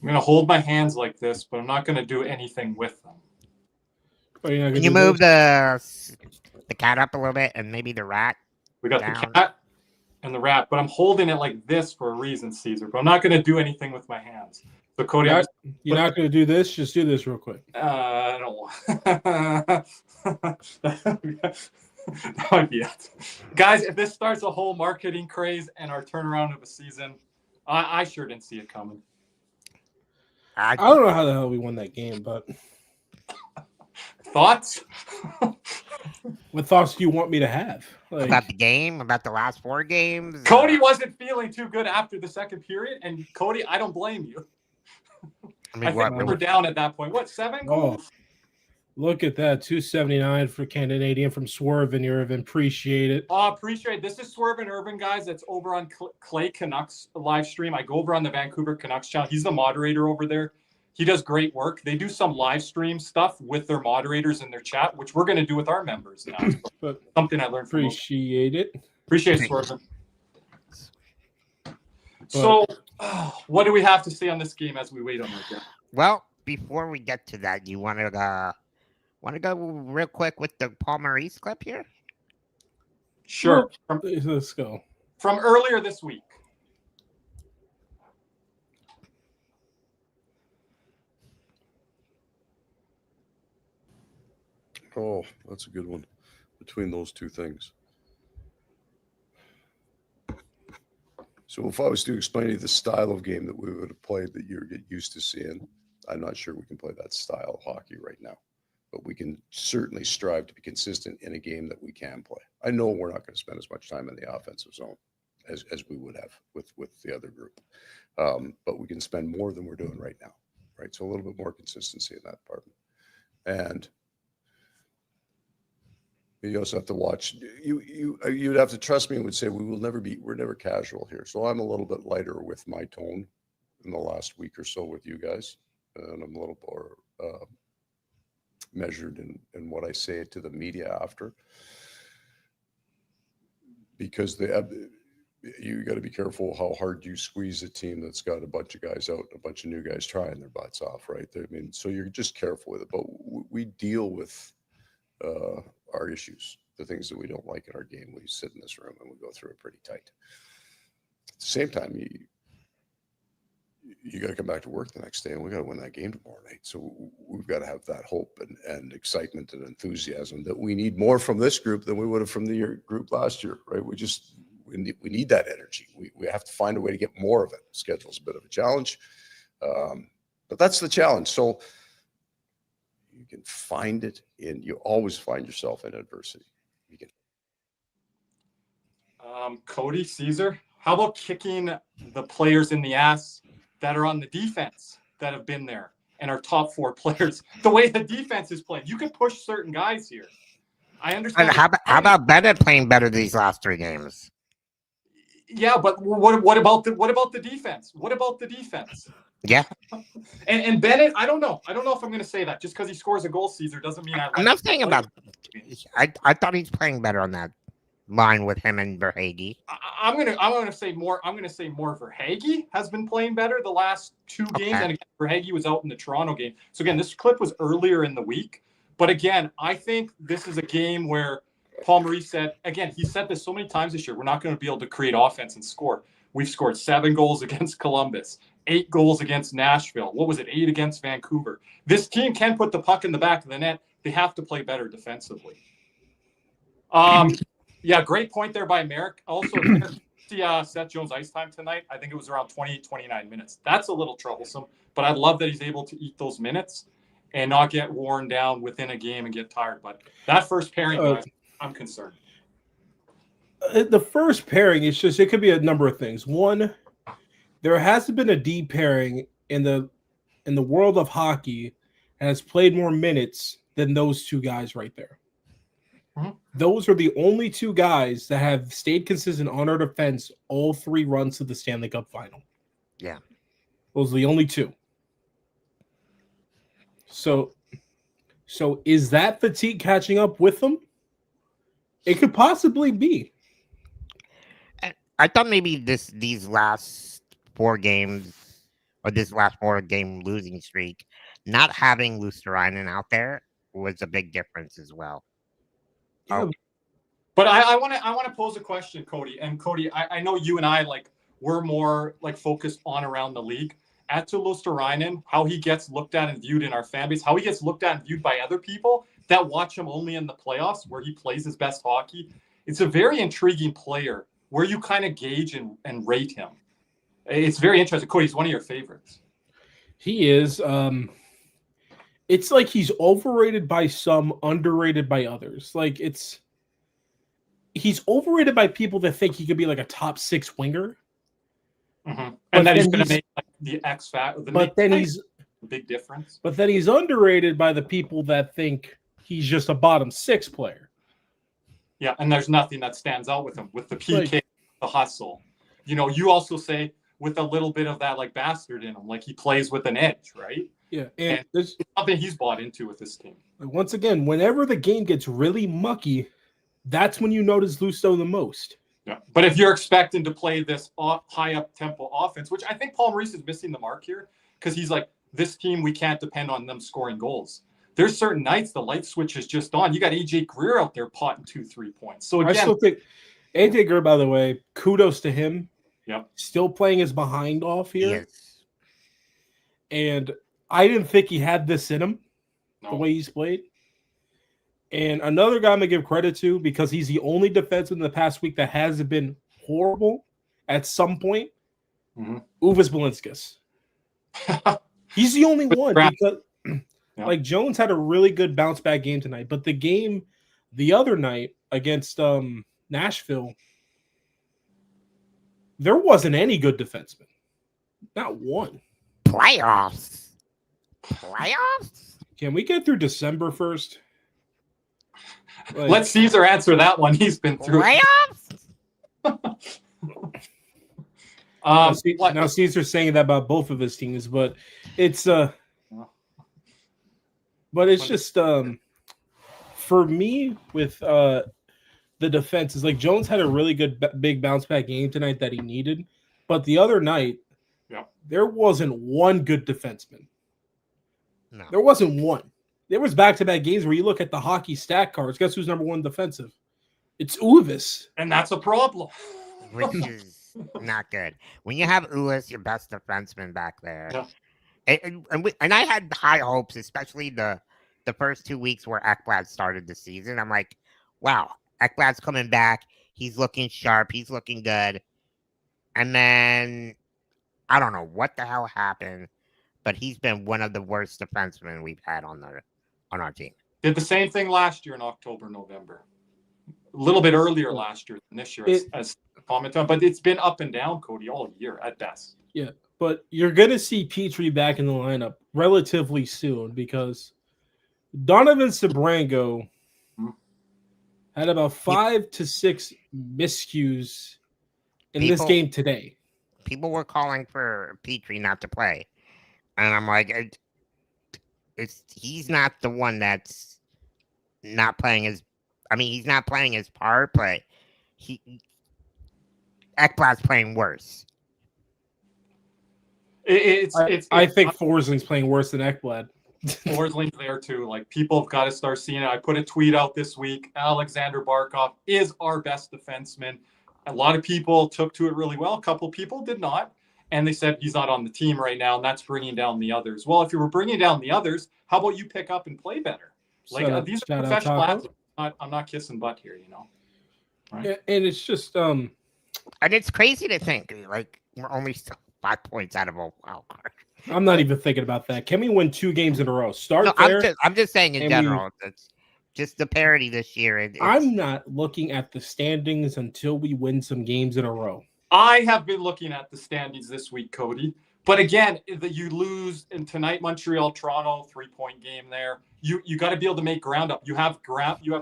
going to hold my hands like this, but I'm not going to do anything with them. Can you move the cat up a little bit and maybe the rat? We got the cat and the rat, but I'm holding it like this for a reason, Caesar. But I'm not going to do anything with my hands. So Cody, you're not going to do this. Just do this real quick. I don't. That might be it. Guys, if this starts a whole marketing craze and our turnaround of a season, I sure didn't see it coming. I don't know how the hell we won that game, but thoughts? What thoughts do you want me to have? About the game, about the last 4 games? Cody wasn't feeling too good after the second period, and Cody, I don't blame you. I think we were down at that point. What, 7 goals? Look at that, 279 for Canadian from Swerve and Irvin. Appreciate it. Appreciate it. This is Swerve and Irvin, guys. That's over on Clay Canucks live stream. I go over on the Vancouver Canucks channel. He's the moderator over there. He does great work. They do some live stream stuff with their moderators in their chat, which we're going to do with our members now. But something I learned from Appreciate it. Appreciate it, Swerve. So, what do we have to say on this game as we wait on it? Well, before we get to that, you want to go real quick with the Paul Maurice clip here? Sure. Let's go. From earlier this week. Oh, that's a good one. Between those two things. So if I was to explain to you the style of game that we would have played that you're used to seeing, I'm not sure we can play that style of hockey right now. But we can certainly strive to be consistent in a game that we can play. I know we're not going to spend as much time in the offensive zone as we would have with the other group. But we can spend more than we're doing right now, right? So a little bit more consistency in that department. And you also have to watch. You'd have to trust me and would say we're never casual here. So I'm a little bit lighter with my tone in the last week or so with you guys, and I'm a little more measured in what I say to the media after, because you got to be careful how hard you squeeze a team that's got a bunch of guys out, a bunch of new guys trying their butts off, right? I mean, so you're just careful with it. But we deal with our issues, the things that we don't like in our game. We sit in this room and we go through it pretty tight. At the same time, you got to come back to work the next day, and we got to win that game tomorrow night. So we've got to have that hope and excitement and enthusiasm that we need more from this group than we would have from the group last year, right? We need that energy. We have to find a way to get more of it. The schedule's a bit of a challenge, but that's the challenge. So you can find it you always find yourself in adversity. You can. Cody, Caesar, how about kicking the players in the ass that are on the defense that have been there and are top 4 players? The way the defense is playing, you can push certain guys here. I understand. How about Bennett playing better these last 3 games? Yeah, but what about the defense? What about the defense? Yeah. And Bennett, I don't know. I don't know if I'm going to say that. Just because he scores a goal, Caesar, doesn't mean I'm not saying about. I thought he's playing better on that line with him and Verhaeghe. I'm gonna say more. I'm gonna say more. Verhaeghe has been playing better the last 2 games, and again, Verhaeghe was out in the Toronto game. So again, this clip was earlier in the week. But again, I think this is a game where Paul Maurice said, again, he said this so many times this year, we're not going to be able to create offense and score. We've scored 7 goals against Columbus, 8 goals against Nashville. What was it? 8 against Vancouver. This team can put the puck in the back of the net. They have to play better defensively. Yeah, great point there by Merrick. Also, see Seth Jones' ice time tonight. I think it was around 29 minutes. That's a little troublesome, but I love that he's able to eat those minutes and not get worn down within a game and get tired. But that first pairing, guys, I'm concerned. The first pairing, it could be a number of things. One, there hasn't been a D pairing in the world of hockey and has played more minutes than those 2 guys right there. Mm-hmm. Those are the only 2 guys that have stayed consistent on our defense all 3 runs to the Stanley Cup final. Yeah. Those are the only 2. So is that fatigue catching up with them? It could possibly be. I thought maybe these last 4 games or this last 4-game losing streak, not having Luosterainen out there was a big difference as well. Yeah. Oh, But I want to pose a question, Cody. And Cody, I know you and I we're more focused on around the league. Aatu Luosterainen, how he gets looked at and viewed in our fan base, how he gets looked at and viewed by other people that watch him only in the playoffs where he plays his best hockey. It's a very intriguing player where you kind of gauge and rate him. It's very interesting. Cody, he's one of your favorites. He is. It's like he's overrated by some, underrated by others. He's overrated by people that think he could be like a top 6 winger. Mm-hmm. And that he's going to make the X factor. But then he's a big difference. But then he's underrated by the people that think he's just a bottom 6 player. Yeah, and there's nothing that stands out with him with the PK, the hustle. You also say with a little bit of that bastard in him, he plays with an edge, right? Yeah, and there's something he's bought into with this team. Once again, whenever the game gets really mucky, that's when you notice Lusto the most. Yeah, but if you're expecting to play this high up tempo offense, which I think Paul Maurice is missing the mark here, because he's this team, we can't depend on them scoring goals. There's certain nights the light switch is just on. You got AJ Greer out there potting 2-3 points. So again, I still think AJ Greer, by the way, kudos to him. Yep. Still playing his behind off here. yes. And I didn't think he had this in him, No. the way he's played. And another guy I'm going to give credit to, because he's the only defenseman in the past week that hasn't been horrible at some point, Uvis Balinskis. He's the only one, because Jones had a really good bounce back game tonight. But the game the other night against Nashville, there wasn't any good defenseman. Not one. Playoffs. Can we get through December first? Let Caesar answer that one. He's been through Playoffs? Now Caesar's saying that about both of his teams, but it's just for me with the defense is Jones had a really good big bounce back game tonight that he needed, but the other night there wasn't one good defenseman. No. There wasn't one. There was back-to-back games where you look at the hockey stat cards. Guess who's number 1 defensive? It's Uvis. And that's a problem. Which is not good. When you have Uvis, your best defenseman back there. Yeah. And I had high hopes, especially the first 2 weeks where Ekblad started the season. I'm like, wow, Ekblad's coming back. He's looking sharp. He's looking good. And then I don't know what the hell happened, but he's been one of the worst defensemen we've had on our team. Did the same thing last year in October, November. A little bit earlier last year than this year, as comment on, but it's been up and down, Cody, all year at best. Yeah, but you're going to see Petrie back in the lineup relatively soon, because Donovan Sabrango had about 5 to 6 miscues in this game today. People were calling for Petrie not to play. And I'm like, he's not the one that's not playing his. I mean, he's not playing his part, but Ekblad's playing worse. I think Forsling's playing worse than Ekblad. Forsling's there too. People have got to start seeing it. I put a tweet out this week. Alexander Barkov is our best defenseman. A lot of people took to it really well. A couple people did not. And they said he's not on the team right now, and that's bringing down the others. Well, if you were bringing down the others, how about you pick up and play better? These are professional athletes. I'm not kissing butt here, Right? Yeah, and it's just and it's crazy to think we're only still 5 points out of a wild card. I'm not even thinking about that. Can we win 2 games in a row? I'm just saying in general. It's just the parity this year. I'm not looking at the standings until we win some games in a row. I have been looking at the standings this week, Cody. But again, you lose in tonight, Montreal, Toronto, 3-point game there. You got to be able to make ground up. You have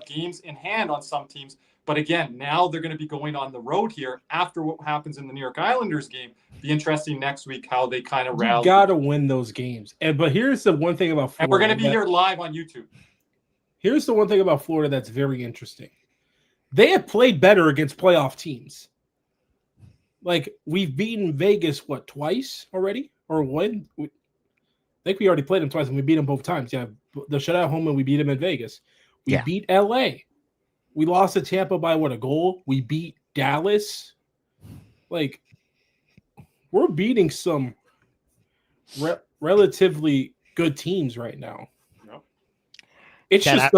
games in hand on some teams. But again, now they're going to be going on the road here after what happens in the New York Islanders game. Be interesting next week how they kind of rally. You got to win those games. But here's the one thing about Florida. And we're going to be here live on YouTube. Here's the one thing about Florida that's very interesting. They have played better against playoff teams. like we've beaten Vegas twice already, or when? I think we already played them twice and we beat them both times. Yeah, the shutout home and we beat them in Vegas. We beat LA. We lost to Tampa by a goal. We beat Dallas. Like we're beating some relatively good teams right now. Yep. It's just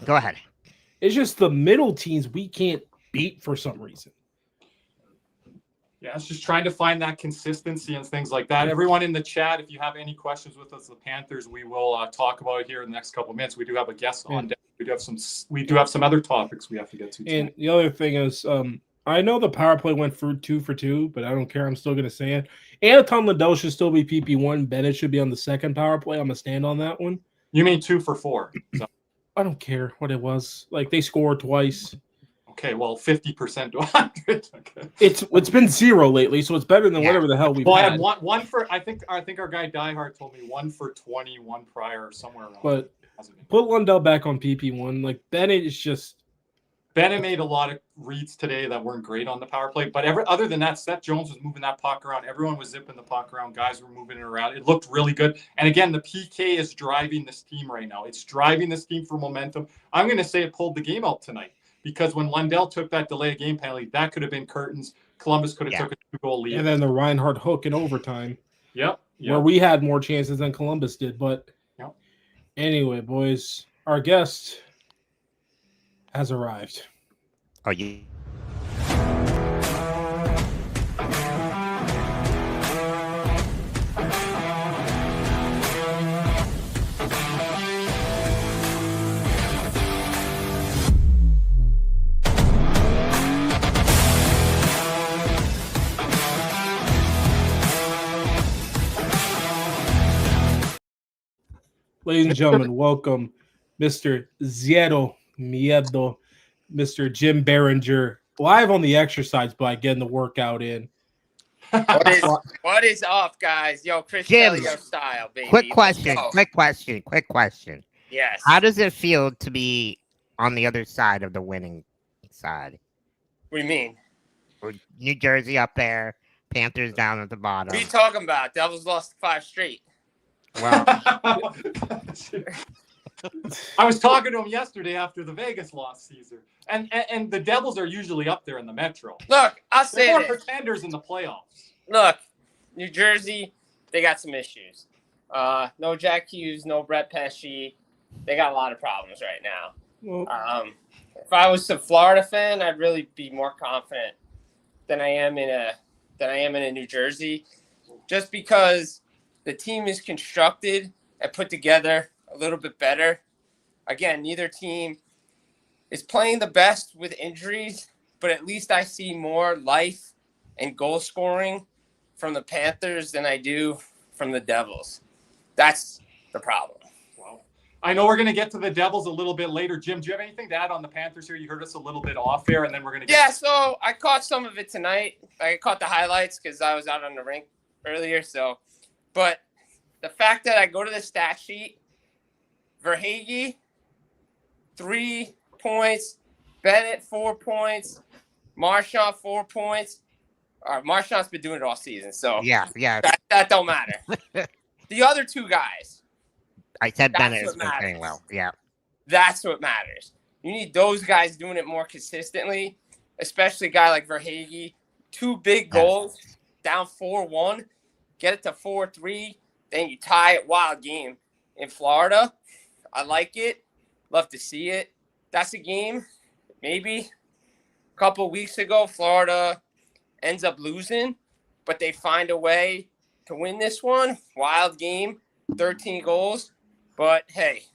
Go ahead. It's just the middle teams we can't beat for some reason. Yeah, it's just trying to find that consistency and things like that. Everyone in the chat, if you have any questions with us, the Panthers, we will talk about it here in the next couple of minutes. We do have a guest on deck. We do have some other topics we have to get to. And the other thing is, I know the power play went for 2 for 2, but I don't care. I'm still going to say it. Anton Liddell should still be PP1. Bennett should be on the second power play. I'm going to stand on that one. You mean 2 for 4? So. I don't care what it was. Like they scored twice. Okay, well, 50% to 100. Okay. It's been 0 lately, so it's better than whatever the hell we've had. I had one for I think our guy Diehard told me 1 for 20, 1 prior, somewhere around. But put Lundell back on PP1. Like Bennett is just. Bennett made a lot of reads today that weren't great on the power play, but other than that, Seth Jones was moving that puck around. Everyone was zipping the puck around. Guys were moving it around. It looked really good. And again, the PK is driving this team right now. It's driving this team for momentum. I'm going to say it pulled the game out tonight because when Lundell took that delay of game penalty, that could have been curtains. Columbus could have took a 2-goal lead. And then the Reinhardt hook in overtime. Yep. Where we had more chances than Columbus did. But anyway, boys, our guest has arrived. Oh, you. Ladies and gentlemen, welcome Mr. Zero Miedo, Mr. Jim Biringer, live on the exercise bike, getting the workout in. What is up, guys? Yo, Chris Kelly, your style, baby. Quick question. Yes. How does it feel to be on the other side of the winning side? What do you mean? New Jersey up there, Panthers down at the bottom. What are you talking about? Devils lost 5 straight. Well, I was talking to him yesterday after the Vegas loss, Caesar, and the Devils are usually up there in the Metro. Look, I'll say They're this. more pretenders in the playoffs. Look, New Jersey, they got some issues. No Jack Hughes, no Brett Pesci. They got a lot of problems right now. If I was a Florida fan, I'd really be more confident than I am in a New Jersey, just because the team is constructed and put together a little bit better. Again, neither team is playing the best with injuries, but at least I see more life and goal scoring from the Panthers than I do from the Devils. That's the problem. Well, I know we're going to get to the Devils a little bit later. Jim, do you have anything to add on the Panthers here? You heard us a little bit off air, and then we're going to get so I caught some of it tonight. I caught the highlights because I was out on the rink earlier. But the fact that I go to the stat sheet, Verhaeghe, 3 points, Bennett, 4 points, Marchand, 4 points. Marchand's been doing it all season, so yeah. That don't matter. The other 2 guys. I said Bennett has been playing well. Yeah. That's what matters. You need those guys doing it more consistently, especially a guy like Verhaeghe. 2 big goals, down 4-1, get it to 4-3, then you tie it. Wild game in Florida. I like it. Love to see it. That's a game. Maybe a couple weeks ago, Florida ends up losing, but they find a way to win this one. Wild game, 13 goals. But, hey,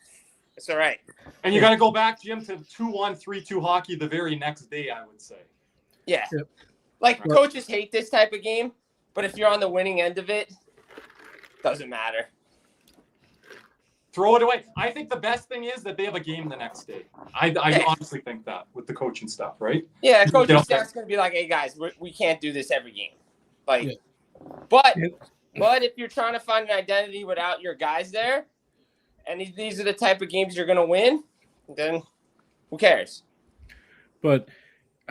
it's all right. And you got to go back, Jim, to 2-1, 3-2 hockey the very next day, I would say. Yeah. Like, coaches hate this type of game, but if you're on the winning end of it, doesn't matter. Throw it away. I think the best thing is that they have a game the next day. I honestly think that with the coaching stuff, right? Yeah, coaching staff's going to be like, hey, guys, we can't do this every game. But if you're trying to find an identity without your guys there, and these are the type of games you're going to win, then who cares? But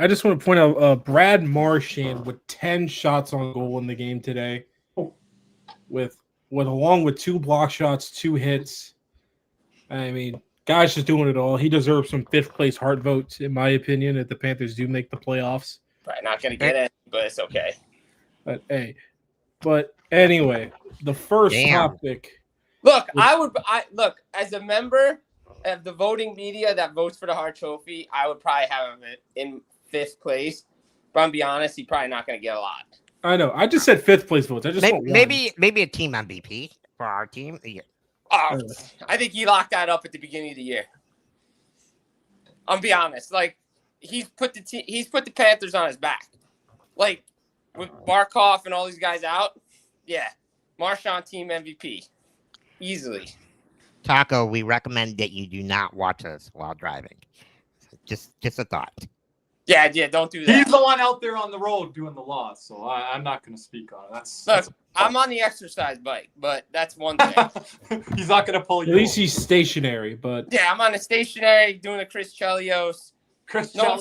I just want to point out Brad Marchand with 10 shots on goal in the game today, with along with 2 block shots, 2 hits. I mean, guy's just doing it all. He deserves some 5th place Hart votes, in my opinion, if the Panthers do make the playoffs. Probably not going to get it, but it's okay. But anyway, the first topic. Look, look as a member of the voting media that votes for the Hart Trophy, I would probably have him in 5th place. But I'm be honest, he's probably not going to get a lot. I know. I just said 5th place votes. I just maybe a team MVP for our team. Yeah. I think he locked that up at the beginning of the year. I'll be honest. Like he's put the Panthers on his back. Like with Barkov and all these guys out, yeah, Marchand team MVP easily. Taco, we recommend that you do not watch us while driving. Just a thought. Yeah, don't do that. He's the one out there on the road doing the laws, so I'm not going to speak on it. That's I'm on the exercise bike, but that's one thing. He's not going to pull you. At least he's stationary, but yeah, I'm on the stationary doing a Chris Chelios. No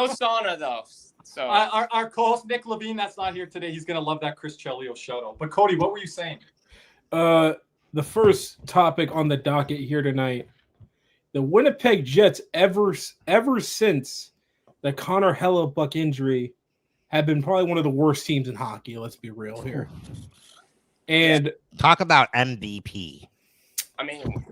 sauna though. So our co-host Nick Levine, that's not here today. He's going to love that Chris Chelios shout out. But Cody, what were you saying? The first topic on the docket here tonight: the Winnipeg Jets, ever since the Connor Hellebuck injury, have been probably one of the worst teams in hockey. Let's be real here. And talk about MVP. I mean,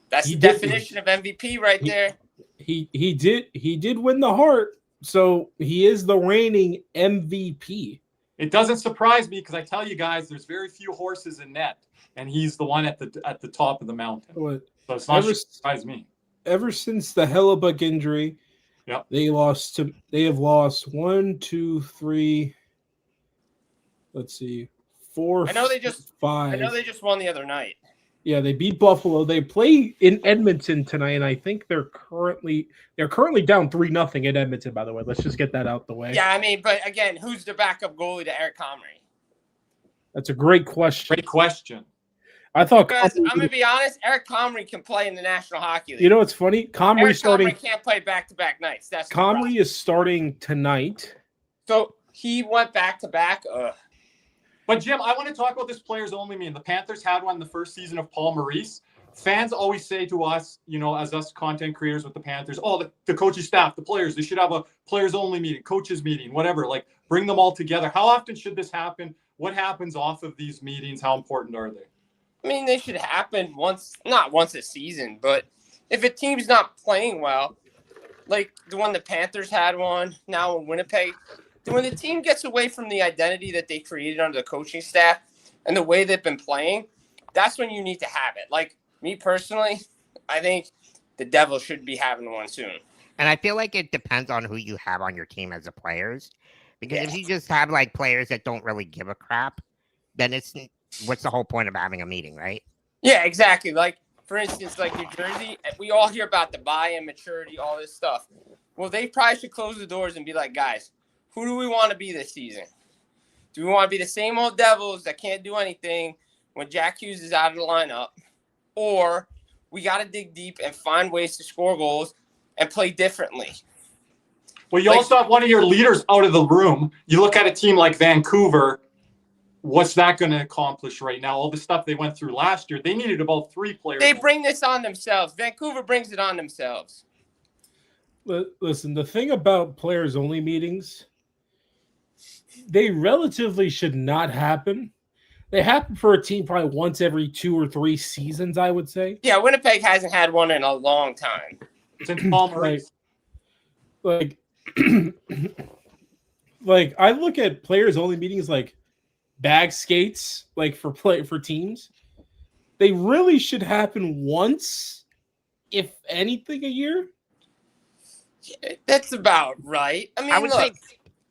that's the definition of MVP right there. He did win the Hart, so he is the reigning MVP. It doesn't surprise me because I tell you guys, there's very few horses in net, and he's the one at the top of the mountain. So it's not surprise me. Ever since the Hellebuck injury. Yep. They have lost 1, 2, 3. Let's see, 4. I know they just 5. I know they just won the other night. Yeah, they beat Buffalo. They play in Edmonton tonight, and I think they're currently down 3-0 in Edmonton. By the way, let's just get that out the way. Yeah, I mean, but again, who's the backup goalie to Eric Comrie? That's a great question. Great question. I thought I'm gonna be honest. Eric Comrie can play in the National Hockey League. You know what's funny? Comrie can't play back-to-back nights. That's Comrie is starting tonight. So he went back-to-back. But Jim, I want to talk about this players only meeting. The Panthers had one the first season of Paul Maurice. Fans always say to us, as us content creators with the Panthers, the coaching staff, the players, they should have a players only meeting, coaches meeting, whatever. Like bring them all together. How often should this happen? What happens off of these meetings? How important are they? I mean, they should happen not once a season, but if a team's not playing well, like the one the Panthers had one, now in Winnipeg, when the team gets away from the identity that they created under the coaching staff and the way they've been playing, that's when you need to have it. Like me personally, I think the Devils should be having one soon. And I feel like it depends on who you have on your team as the players. Because if you just have like players that don't really give a crap, then what's the whole point of having a meeting, right? Yeah, exactly. Like, for instance, like New Jersey, we all hear about the buy-in, maturity, all this stuff. Well, they probably should close the doors and be like, guys, who do we want to be this season? Do we want to be the same old Devils that can't do anything when Jack Hughes is out of the lineup? Or we got to dig deep and find ways to score goals and play differently. Well, you also have one of your leaders out of the room. You look at a team like Vancouver. What's that going to accomplish right now? All the stuff they went through last year, they needed about 3 players. They bring this on themselves. Vancouver brings it on themselves. Listen, the thing about players-only meetings, they relatively should not happen. They happen for a team probably once every 2 or 3 seasons, I would say. Yeah, Winnipeg hasn't had one in a long time. Since Paul Maurice. Like I look at players-only meetings like bag skates, like for teams. They really should happen once, if anything, a year. Yeah, that's about right. I mean, I would say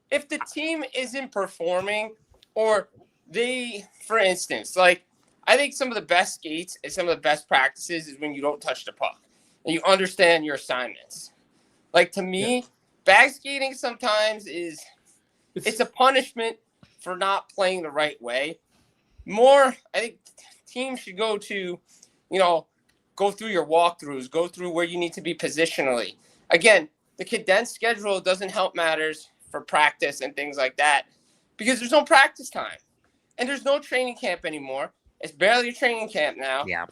if the team isn't performing, or they, for instance, like I think some of the best skates and some of the best practices is when you don't touch the puck and you understand your assignments. Like to me, bag skating sometimes it's a punishment for not playing the right way. More, I think teams should go to, go through your walkthroughs, go through where you need to be positionally. Again, the condensed schedule doesn't help matters for practice and things like that because there's no practice time and there's no training camp anymore. It's barely a training camp now. Yeah.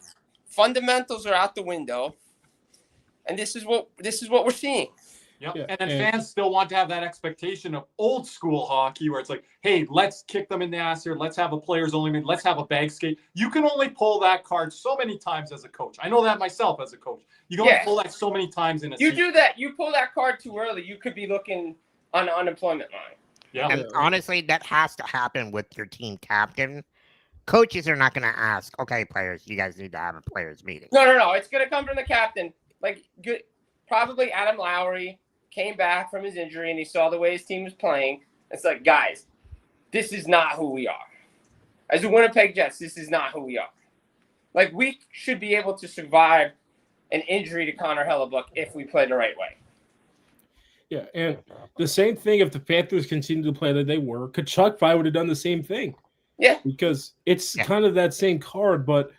Fundamentals are out the window, and this is what we're seeing. Yep. Yeah, And then and- fans still want to have that expectation of old school hockey where it's like, hey, let's kick them in the ass here. Let's have a players only minute. Let's have a bag skate. You can only pull that card so many times as a coach. I know that myself as a coach. You can only pull that so many times in a You season. do that. You pull that card too early, you could be looking on the unemployment line. Yeah. And honestly, that has to happen with your team captain. Coaches are not going to ask, okay, players, you guys need to have a players meeting. No. It's going to come from the captain. Like, good, probably Adam Lowry came back from his injury and he saw the way his team was playing. It's like, guys, this is not who we are. As the Winnipeg Jets, this is not who we are. Like, we should be able to survive an injury to Connor Hellebuck if we play the right way. Yeah, and the same thing if the Panthers continued to play that they were, Kachuk probably would have done the same thing. Yeah. Because it's kind of that same card, but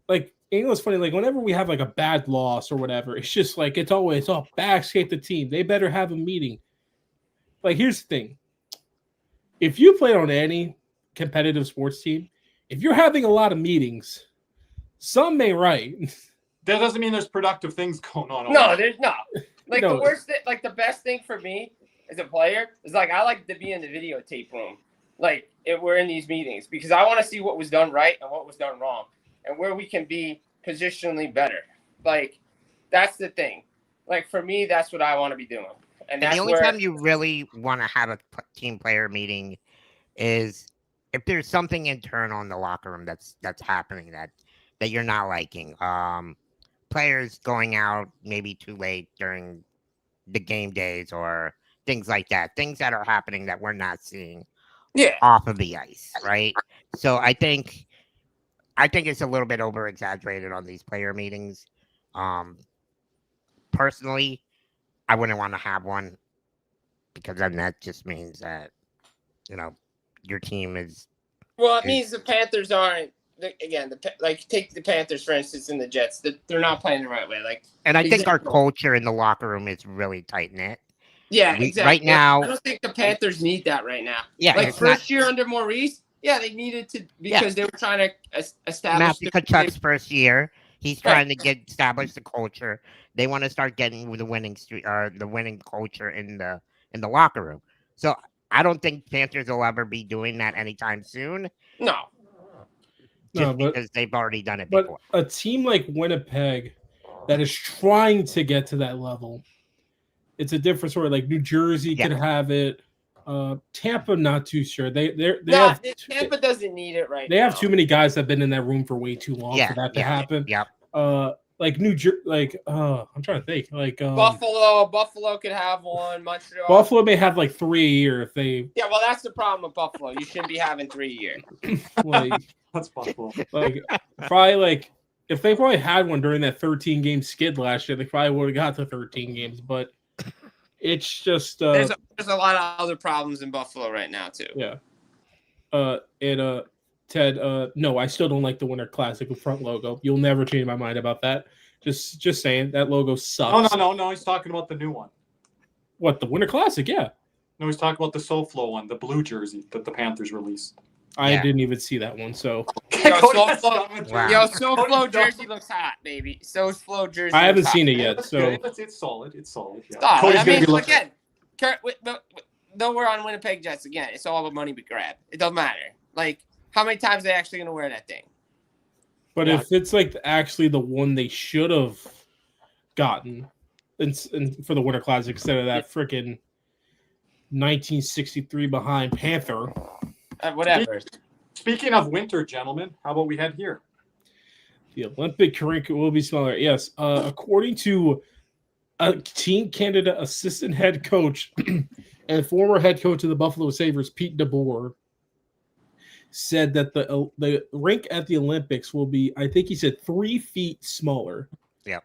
like, you know what's funny? Like, whenever we have like a bad loss or whatever, it's just like it's always backscape the team. They better have a meeting. Like, here's the thing: if you play on any competitive sports team, if you're having a lot of meetings, some ain't right. That doesn't mean there's productive things going on. No, there's no. Like, No. the worst thing, like, the best thing for me as a player is, like, I like to be in the videotape room. Like, if we're in these meetings because I want to see what was done right and what was done wrong and where we can be positionally better. Like, that's the thing. Like, for me, that's what I want to be doing. And that's the only where, time you really want to have a team player meeting is if there's something internal in the locker room that's happening that you're not liking. Players going out maybe too late during the game days or things like that. Things that are happening that we're not seeing off of the ice, right? So I think it's a little bit over exaggerated on these player meetings. Personally, I wouldn't want to have one because then that just means that, your team is. Well, it means the Panthers aren't. Again, like, take the Panthers for instance, and the Jets. They're not playing the right way. Like, And I think our culture in the locker room is really tight knit. Yeah, exactly. Right now, I don't think the Panthers need that right now. Yeah, like first year under Maurice, they needed to because they were trying to establish. Matthew Tkachuk's first year, he's trying to establish the culture. They want to start getting the winning streak, the winning culture in the locker room. So I don't think Panthers will ever be doing that anytime soon. No. Because they've already done it before. But a team like Winnipeg that is trying to get to that level, it's a different story. Like New Jersey could have it. Tampa, not too sure. Tampa doesn't need it right now. They have too many guys that have been in that room for way too long for that to happen. Like New Jersey, I'm trying to think. Like Buffalo could have one. Montreal. Buffalo may have like 3 a year if they. Yeah, well, that's the problem with Buffalo. You shouldn't be having 3 a year. Like that's Buffalo. Like probably like if they probably had one during that 13 game skid last year, they probably would have got to 13 games. But it's just there's a lot of other problems in Buffalo right now too. Yeah. Ted, no, I still don't like the Winter Classic front logo. You'll never change my mind about that. Just saying that logo sucks. No. He's talking about the new one. What, the Winter Classic? Yeah. No, he's talking about the SoFlo one, the blue jersey that the Panthers released. I didn't even see that one. So SoFlo jersey looks hot, baby. SoFlo jersey. I haven't seen it yet. So it's solid. It's solid. Yeah. I mean, again, though we're on Winnipeg Jets again, it's all a money grab. It doesn't matter. Like, how many times are they actually going to wear that thing? But if it's like actually the one they should have gotten and for the Winter Classic instead of that freaking 1963 behind Panther. Whatever. Speaking of winter, gentlemen, how about we head here? The Olympic rink will be smaller. Yes. According to a Team Canada assistant head coach and former head coach of the Buffalo Sabres, Pete DeBoer, said that the rink at the Olympics will be, I think he said 3 feet smaller. Yeah.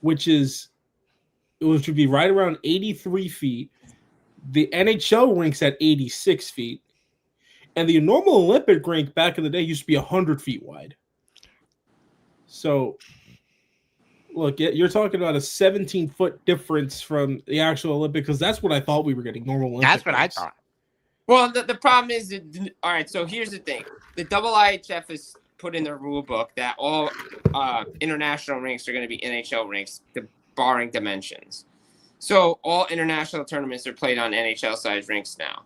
Which would be right around 83 feet. The NHL rink's at 86 feet. And the normal Olympic rink back in the day used to be 100 feet wide. So, look, you're talking about a 17-foot difference from the actual Olympic, because that's what I thought we were getting, normal Olympic. That's what rinks. I thought. Well, the problem is that, all right, so here's the thing. The IIHF has put in their rule book that all international rinks are going to be NHL rinks, barring dimensions. So all international tournaments are played on NHL-sized rinks now.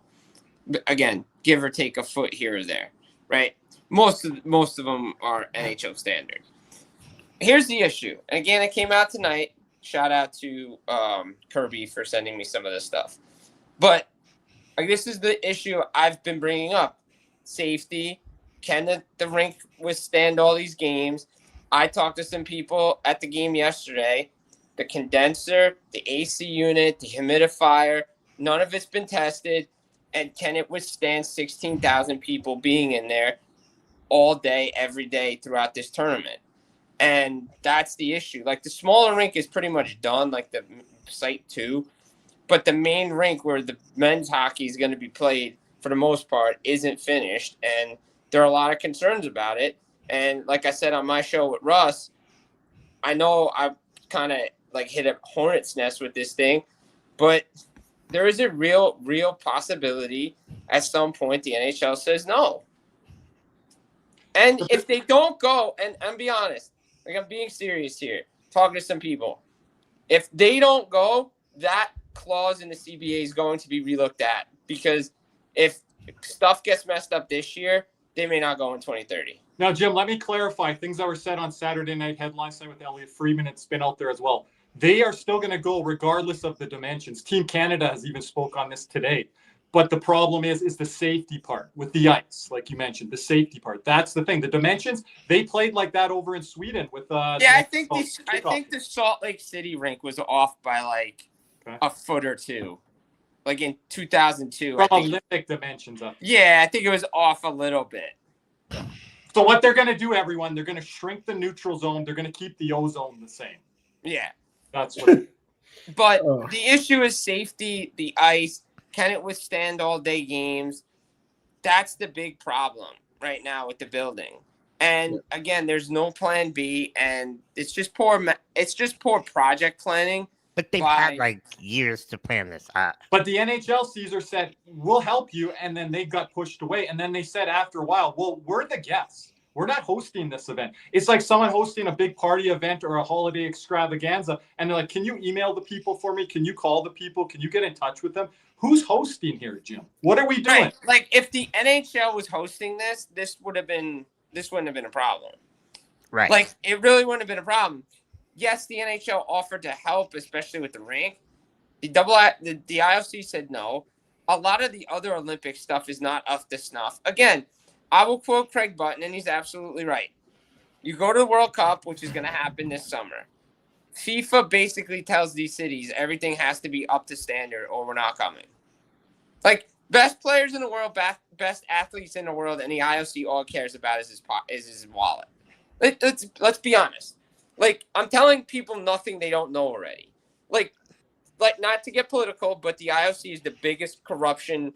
Again, give or take a foot here or there, right? Most of them are NHL standard. Here's the issue. And again, it came out tonight. Shout out to Kirby for sending me some of this stuff. But this is the issue I've been bringing up. Safety. Can the rink withstand all these games? I talked to some people at the game yesterday. The condenser, the AC unit, the humidifier, none of it's been tested. And can it withstand 16,000 people being in there all day, every day throughout this tournament? And that's the issue. Like, the smaller rink is pretty much done, like the Site 2. But the main rink where the men's hockey is going to be played, for the most part, isn't finished. And there are a lot of concerns about it. And like I said on my show with Russ, I know I kind of like hit a hornet's nest with this thing, but there is a real possibility at some point the NHL says no. And if they don't go, and I'm be honest, like, I'm being serious here, talking to some people, if they don't go, that clause in the CBA is going to be relooked at, because if stuff gets messed up this year, they may not go in 2030. Now, Jim, let me clarify things that were said on Saturday Night Headlines night with Elliot Freeman. It's been out there as well. They are still going to go regardless of the dimensions. Team Canada has even spoke on this today. But the problem is the safety part with the ice, like you mentioned, the safety part. That's the thing. The dimensions, they played like that over in Sweden with. I think the Salt Lake City rink was off by like a foot or two, like in 2002. From Olympic dimensions up. Yeah, I think it was off a little bit. So what they're going to do, everyone, they're going to shrink the neutral zone. They're going to keep the ozone the same. Yeah, that's what. But the issue is safety. The ice. Can it withstand all-day games? That's the big problem right now with the building. And again, there's no plan B, and it's just poor. It's just poor project planning. But they've had like years to plan this out. But the NHL, Caesar, said, we'll help you, and then they got pushed away. And then they said after a while, well, we're the guests. We're not hosting this event. It's like someone hosting a big party event or a holiday extravaganza, and they're like, can you email the people for me? Can you call the people? Can you get in touch with them? Who's hosting here, Jim? What are we doing? Right. Like, if the NHL was hosting this wouldn't have been a problem. Right. Like, it really wouldn't have been a problem. Yes, the NHL offered to help, especially with the rink. The IOC said no. A lot of the other Olympic stuff is not up to snuff. Again, I will quote Craig Button, and he's absolutely right. You go to the World Cup, which is going to happen this summer. FIFA basically tells these cities everything has to be up to standard or we're not coming. Like, best players in the world, best athletes in the world, and the IOC all cares about is his wallet. Let's be honest. Like, I'm telling people nothing they don't know already. Like not to get political, but the IOC is the biggest corruption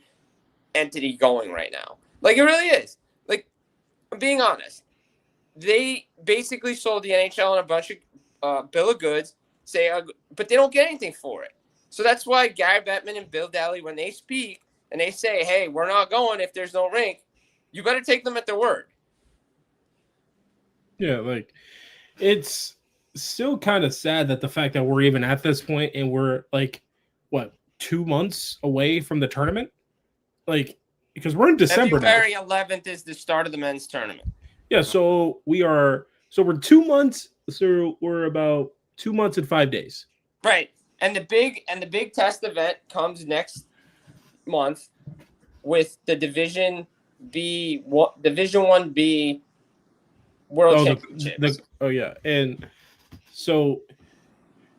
entity going right now. Like, it really is. Like, I'm being honest. They basically sold the NHL on a bunch of bill of goods, but they don't get anything for it. So that's why Gary Bettman and Bill Daly, when they speak and they say, hey, we're not going if there's no rink, you better take them at their word. Yeah, like, it's still kind of sad that the fact that we're even at this point and we're like, what, 2 months away from the tournament? Like, because we're in December February now. 11th is the start of the men's tournament. Yeah, so we're 2 months. So we're about 2 months and 5 days. Right, and the big test event comes next month with the Division 1B World Championships. And so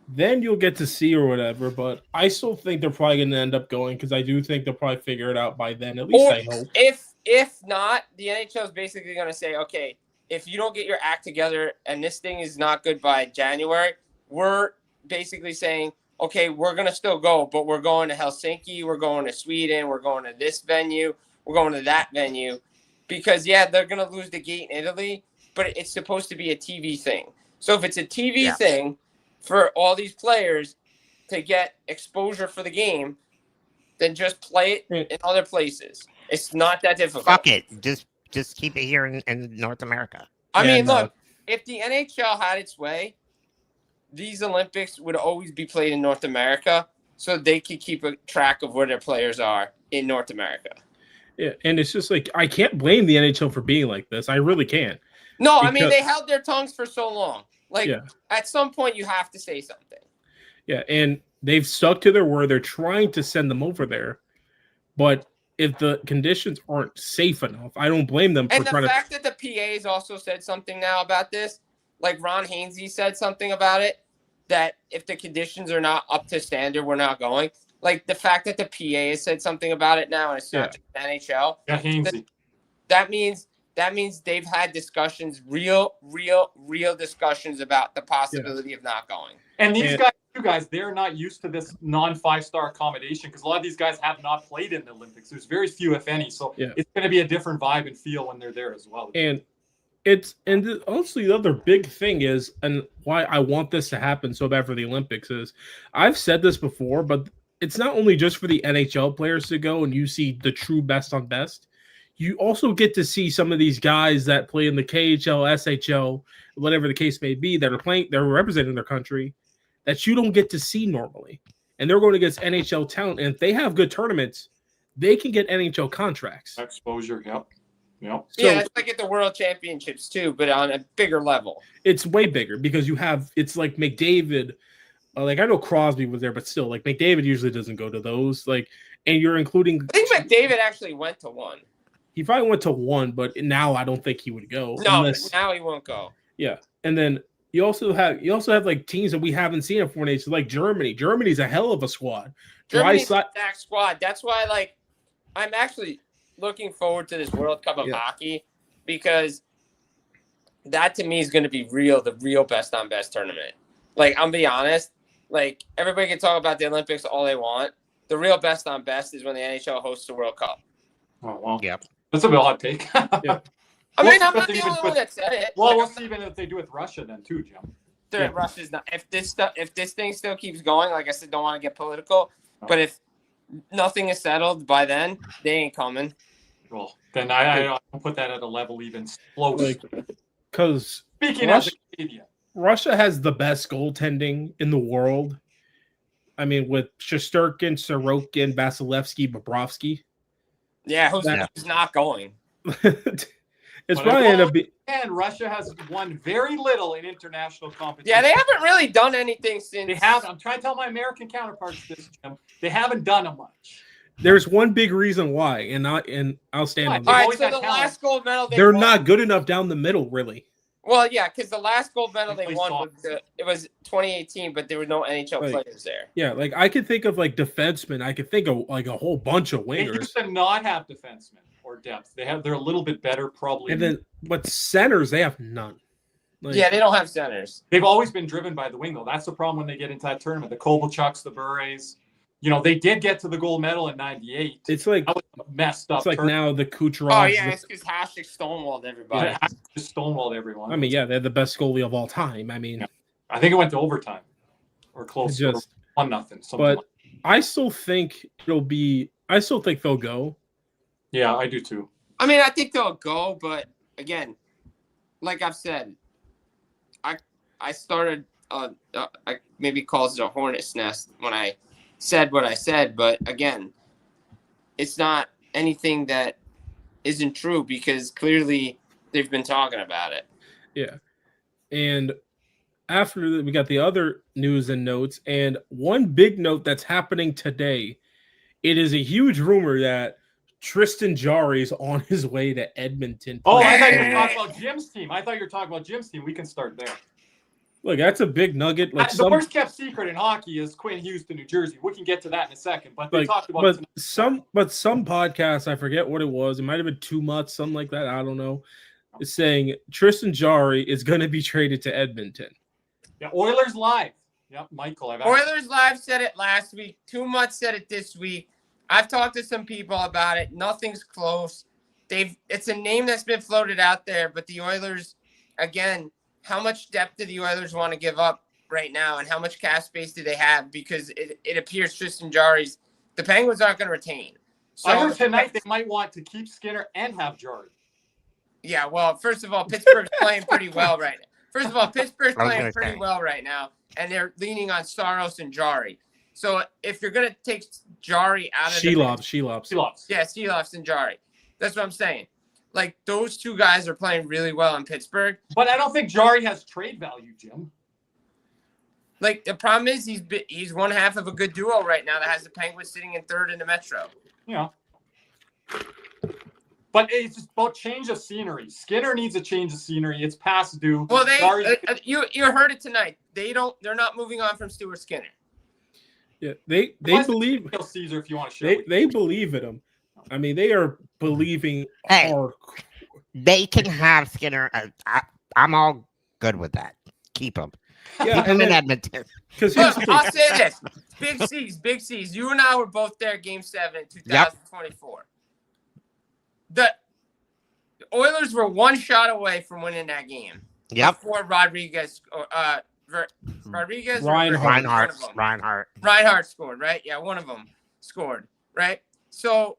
then you'll get to see or whatever, but I still think they're probably going to end up going because I do think they'll probably figure it out by then. At least I hope. If not, the NHL is basically going to say, okay, if you don't get your act together and this thing is not good by January, we're basically saying, okay, we're going to still go, but we're going to Helsinki, we're going to Sweden, we're going to this venue, we're going to that venue. Because, they're going to lose the gate in Italy, but it's supposed to be a TV thing. So if it's a TV thing, for all these players to get exposure for the game than just play it in other places. It's not that difficult. Fuck it. Just keep it here in North America. I mean, look, if the NHL had its way, these Olympics would always be played in North America so they could keep a track of where their players are in North America. Yeah, and it's just like, I can't blame the NHL for being like this. I really can't. No, I mean, they held their tongues for so long. Like, Yeah. at some point, you have to say something. Yeah, and they've stuck to their word. They're trying to send them over there. But if the conditions aren't safe enough, I don't blame them for And trying the to... fact that the PAs also said something now about this, like Ron Hainsey said something about it, that if the conditions are not up to standard, we're not going. Like, the fact that the PA has said something about it now, and it's not just the NHL. Yeah, Hainsey. That means they've had discussions, real discussions about the possibility of not going. And these guys, they're not used to this non-5-star accommodation because a lot of these guys have not played in the Olympics. There's very few, if any. So it's going to be a different vibe and feel when they're there as well. And honestly, the other big thing is, and why I want this to happen so bad for the Olympics is, I've said this before, but it's not only just for the NHL players to go and you see the true best on best. You also get to see some of these guys that play in the KHL, SHL, whatever the case may be, that are playing, they're representing their country, that you don't get to see normally. And they're going against NHL talent. And if they have good tournaments, they can get NHL contracts. Exposure, yep. So, yeah, it's like at the World Championships too, but on a bigger level. It's way bigger because it's like McDavid. Like, I know Crosby was there, but still, like, McDavid usually doesn't go to those. Like, and you're including... I think McDavid actually went to one. He probably went to one, but now I don't think he would go. No, now he won't go. Yeah, and then you also have like teams that we haven't seen at 4 nations, like Germany. Germany's a hell of a squad. Germany's a stacked squad. That's why, like, I'm actually looking forward to this World Cup of hockey because that to me is going to be the real best on best tournament. Like, I'm be honest. Like, everybody can talk about the Olympics all they want. The real best on best is when the NHL hosts the World Cup. Oh, well. Yep. That's a bit hot take. Yeah. I mean, I'm not the only one that said it. Well, we'll see even if they do with Russia then too, Jim. Russia's not. If this thing still keeps going, like I said, don't want to get political. But if nothing is settled by then, they ain't coming. Well, then I put that at a level even close. Because speaking of Canadian, Russia has the best goaltending in the world. I mean, with Shesterkin, Sorokin, Vasilevsky, Bobrovsky. Yeah, who's not going? It's probably end up being. And Russia has won very little in international competition. Yeah, they haven't really done anything since. They haven't. I'm trying to tell my American counterparts this, Jim. They haven't done much. There's one big reason why, and I'll stand on that. All right, so the last gold medal they're not good enough down the middle, really. Well, yeah, because the last gold medal they won was 2018, but there were no NHL players there. Yeah, like I could think of like defensemen. I could think of like a whole bunch of wingers. They used to not have defensemen or depth. They're a little bit better probably. And then, but centers they have none. Like, yeah, they don't have centers. They've always been driven by the wing though. That's the problem when they get into that tournament. The Kovalchuks, the Bures. You know, they did get to the gold medal in '98. It's like messed up. It's like now the Kucherov. Oh yeah, it's because Hasek stonewalled everybody. Yeah, just stonewalled everyone. I mean, yeah, they're the best goalie of all time. I mean, I think it went to overtime or close to 1-0. But I still think I still think they'll go. Yeah, I do too. I mean, I think they'll go, but again, like I've said, I started. I maybe calls it a hornet's nest when I said what I said, but again, it's not anything that isn't true because clearly they've been talking about it. Yeah. And after that, we got the other news and notes, and one big note that's happening today. It is a huge rumor that Tristan Jarry is on his way to Edmonton. Oh, I thought you were talking about Jim's team. We can start there. Look, that's a big nugget. Like the worst kept secret in hockey is Quinn Hughes to New Jersey. We can get to that in a second, but they talked about it some podcasts, I forget what it was. It might have been 2 months, something like that. I don't know. It's saying Tristan Jarry is going to be traded to Edmonton. Yeah, Oilers Live. Yep, Michael. Oilers Live said it last week. 2 months said it this week. I've talked to some people about it. Nothing's close. It's a name that's been floated out there, but the Oilers, again. How much depth do the Oilers want to give up right now, and how much cap space do they have? Because it appears Tristan Jarry's the Penguins aren't going to retain. So I heard tonight they might want to keep Skinner and have Jarry. Yeah, well, first of all, Pittsburgh's playing pretty well right now. First of all, Pittsburgh's playing pretty well right now, and they're leaning on Saros and Jarry. So if you're going to take Jarry out of Shelops. Yeah, Shelops and Jarry. That's what I'm saying. Like, those two guys are playing really well in Pittsburgh. But I don't think Jarry has trade value, Jim. Like, the problem is he's one half of a good duo right now that has the Penguins sitting in third in the Metro. Yeah. But it's just about change of scenery. Skinner needs a change of scenery. It's past due. Well, you heard it tonight. They're not moving on from Stuart Skinner. Yeah, they believe Caesar if you want to show they believe in him. I mean, they are believing hard. They can have Skinner. I'm all good with that. Keep him. Yeah, Keep him in Edmonton. Look, I'll say this: Big C's. You and I were both there, Game 7 in 2024. The Oilers were one shot away from winning that game. Yep. Before Rodriguez, Reinhart scored, right? Yeah, one of them scored, right? So,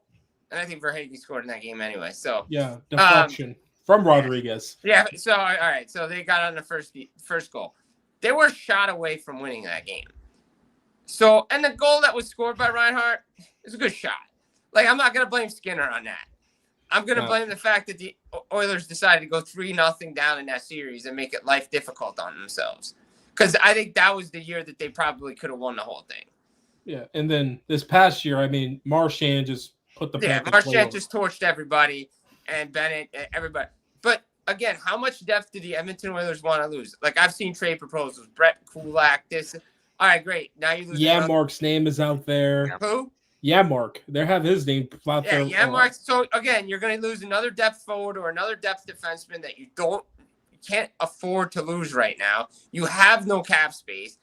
and I think Verhaeghe scored in that game anyway. So yeah, deflection from Rodriguez. Yeah. So all right. So they got on the first goal. They were a shot away from winning that game. So, and the goal that was scored by Reinhart is a good shot. Like, I'm not gonna blame Skinner on that. I'm going to blame the fact that the Oilers decided to go 3-0 down in that series and make it life difficult on themselves. Because I think that was the year that they probably could have won the whole thing. Yeah, and then this past year, I mean, Marchand just put the Marchand just torched everybody, and Bennett, everybody. But again, how much depth do the Edmonton Oilers want to lose? Like, I've seen trade proposals. Brett Kulak, this. All right, great. Now you lose. Yeah, Mark's name is out there. Who? Yeah, Mark. They have his name out there. Yeah, Mark. So again, you're going to lose another depth forward or another depth defenseman that you can't afford to lose right now. You have no cap space,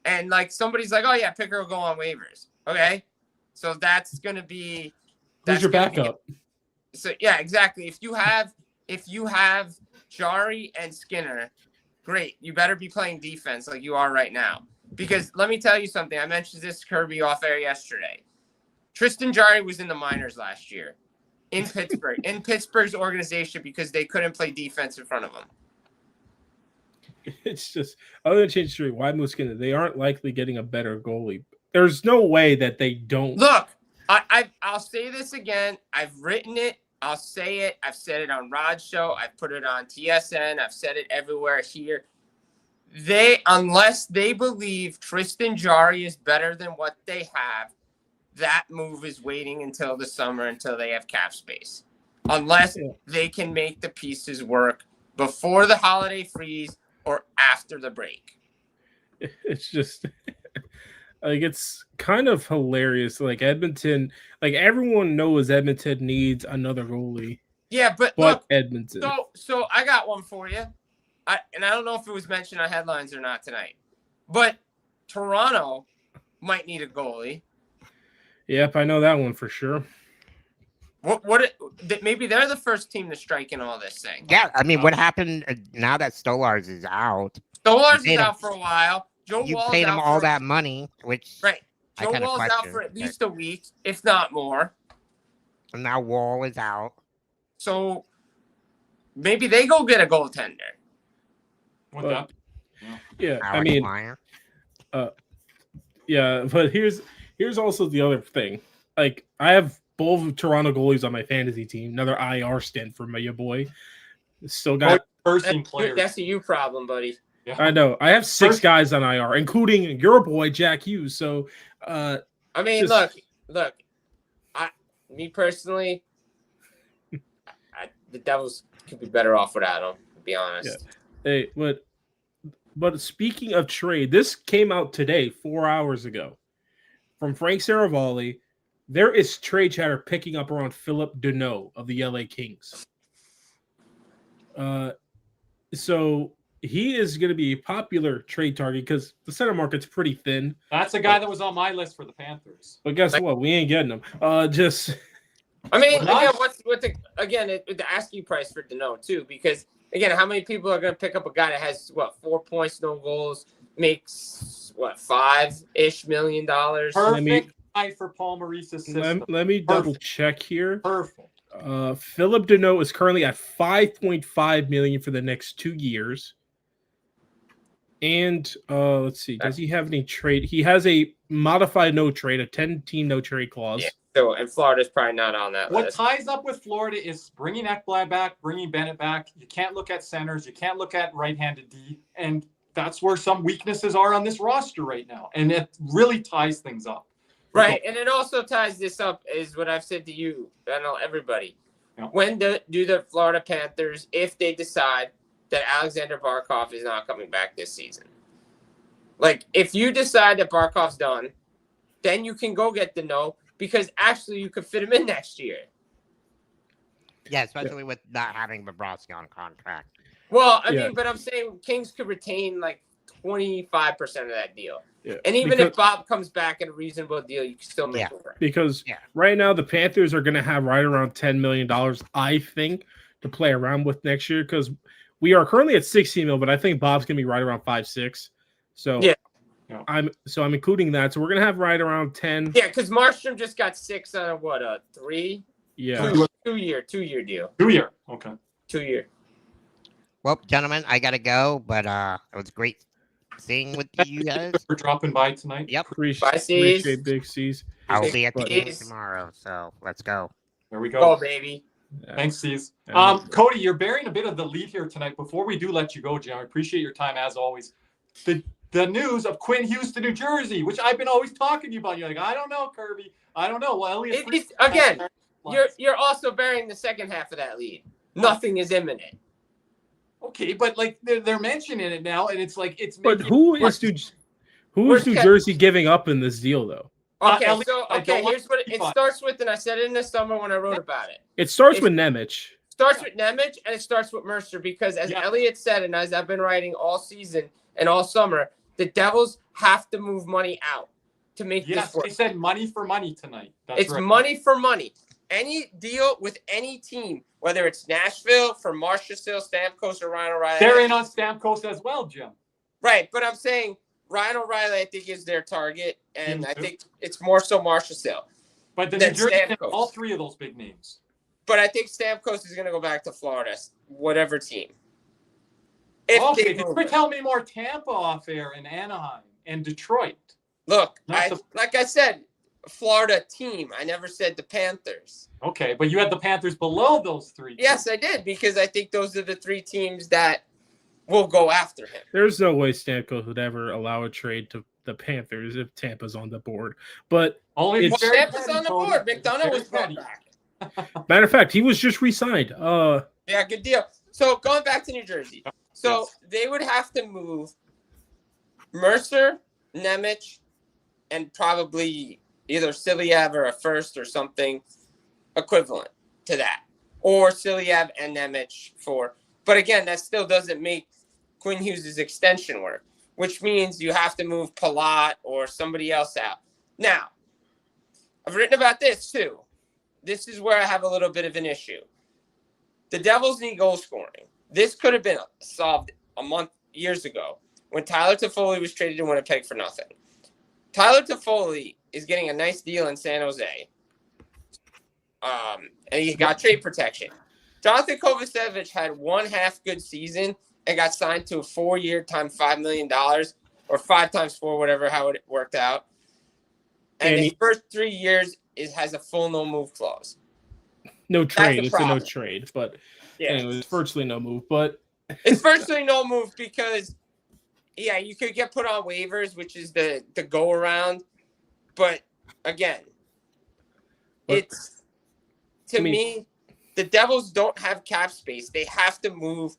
and like somebody's like, oh yeah, Picker will go on waivers. Okay, so that's going to be. Who's your backup? So yeah, exactly. If you have Jarry and Skinner, great. You better be playing defense like you are right now. Because let me tell you something. I mentioned this to Kirby off air yesterday. Tristan Jarry was in the minors last year in Pittsburgh, in Pittsburgh's organization because they couldn't play defense in front of him. It's just, other than change history, why Skinner? They aren't likely getting a better goalie. There's no way that they don't. Look, I'll say this again. I've written it. I'll say it. I've said it on Rod's show. I've put it on TSN. I've said it everywhere here. Unless they believe Tristan Jarry is better than what they have, that move is waiting until the summer until they have cap space. Unless they can make the pieces work before the holiday freeze or after the break. It's just like, it's kind of hilarious. Like Edmonton, like everyone knows Edmonton needs another goalie. Yeah, but look, Edmonton. So I got one for you. I don't know if it was mentioned on headlines or not tonight, but Toronto might need a goalie. Yep, I know that one for sure. Maybe they're the first team to strike in all this thing. Yeah, I mean, what happened now that Stolarz is out? Stolarz is out for a while. You paid him all that money, which right. Joe Wall's out for at least a week, if not more. And now Wall is out. So maybe they go get a goaltender. Yeah, I mean, yeah, but here's also the other thing. Like, I have both Toronto goalies on my fantasy team. Another IR stint for my boy. Still got players. That's a you problem, buddy. Yeah. I know. I have 6 guys on IR, including your boy Jack Hughes. So, I mean, look. Me personally, the Devils could be better off without him. To be honest. Yeah. Hey, but speaking of trade, this came out today, 4 hours ago, from Frank Saravalli. There is trade chatter picking up around Philip Deneau of the LA Kings. So he is going to be a popular trade target because the center market's pretty thin. That's a guy that was on my list for the Panthers. But guess what? We ain't getting him. I mean, again, the asking price for Deneau too, because again, how many people are going to pick up a guy that has 4 points, no goals, makes what, $5-ish million. Perfect guy for Paul Maurice's system. Let me double check here. Perfect. Philip Deneau is currently at $5.5 million for the next 2 years. And let's see, does he have any trade? He has a modified no trade, a 10-team no trade clause. Yeah. So, and Florida's probably not on that What list. ties up with Florida is bringing Ekblad back, bringing Bennett back. You can't look at centers. You can't look at right-handed D. And that's where some weaknesses are on this roster right now. And it really ties things up. Right. And it also ties this up is what I've said to you, I know everybody. Yeah. When do the Florida Panthers, if they decide that Alexander Barkov is not coming back this season? Like, if you decide that Barkov's done, then you can go get Deneau, because actually you could fit him in next year. Yeah, especially with not having Bobrovsky on contract. Well, I mean, but I'm saying Kings could retain like 25% of that deal. Yeah. And even if Bob comes back at a reasonable deal, you can still make it work. Because right now the Panthers are going to have right around $10 million, I think, to play around with next year, because we are currently at $16 million, but I think Bob's going to be right around 5-6. So I'm including that. So we're going to have right around 10. Yeah, because Markstrom just got 6 on a 3? Yeah. 2-year deal. 2-year. Okay. 2-year. Well, gentlemen, I got to go, but it was great seeing with you guys. For dropping by tonight. Yep. Appreciate Big C's. I'll be at the game tomorrow, so let's go. There we go. Go, baby. Thanks, C's. Cody, you're bearing a bit of the lead here tonight. Before we do let you go, Jim, I appreciate your time as always. The news of Quinn Hughes to New Jersey, which I've been always talking to you about. You're like, I don't know, Kirby. I don't know. Well, Elliot. Again, you're also bearing the second half of that lead. Nothing is imminent. Okay, but like they're mentioning it now, and it's like it's. But who is New Jersey giving up in this deal, though? Okay, here's what it starts with, and I said it in the summer when I wrote about it. It starts with Nemec. Starts with Nemec, and it starts with Mercer, because as Elliot said, and as I've been writing all season and all summer, the Devils have to move money out to make this work. They said money for money tonight. It's money for money. Any deal with any team, whether it's Nashville for Marchand, Stamkos, or Ryan O'Reilly. They're in on Stamkos as well, Jim. Right, but I'm saying Ryan O'Reilly, I think, is their target, and I think it's more so Marchand. But the New Jersey have all three of those big names. But I think Stamkos is going to go back to Florida, whatever team. Tell me more Tampa off air and Anaheim and Detroit. Look, like I said, Florida team. I never said the Panthers. Okay, but you had the Panthers below those three teams. Yes, I did, because I think those are the 3 teams that will go after him. There's no way Stamkos would ever allow a trade to the Panthers if Tampa's on the board. But only Tampa's on the board. McDonough was brought back. Matter of fact, he was just re-signed. Yeah, good deal. So going back to New Jersey. So they would have to move Mercer, Nemec, and probably either Siliev or a first or something equivalent to that. Or Siliev and Nemec but again, that still doesn't make Quinn Hughes' extension work, which means you have to move Palat or somebody else out. Now, I've written about this too. This is where I have a little bit of an issue. The Devils need goal scoring. This could have been solved years ago when Tyler Toffoli was traded to Winnipeg for nothing. Tyler Toffoli is getting a nice deal in San Jose. And he got trade protection. Jonathan Kovacevic had 1 half good season and got signed to a 4-year times $5 million, or 5 times 4, whatever, how it worked out. And his first 3 years has a full no move clause. No trade. It's a no trade, but anyway, it's virtually no move. But it's virtually no move because, you could get put on waivers, which is the go around. But again, to me, the Devils don't have cap space. They have to move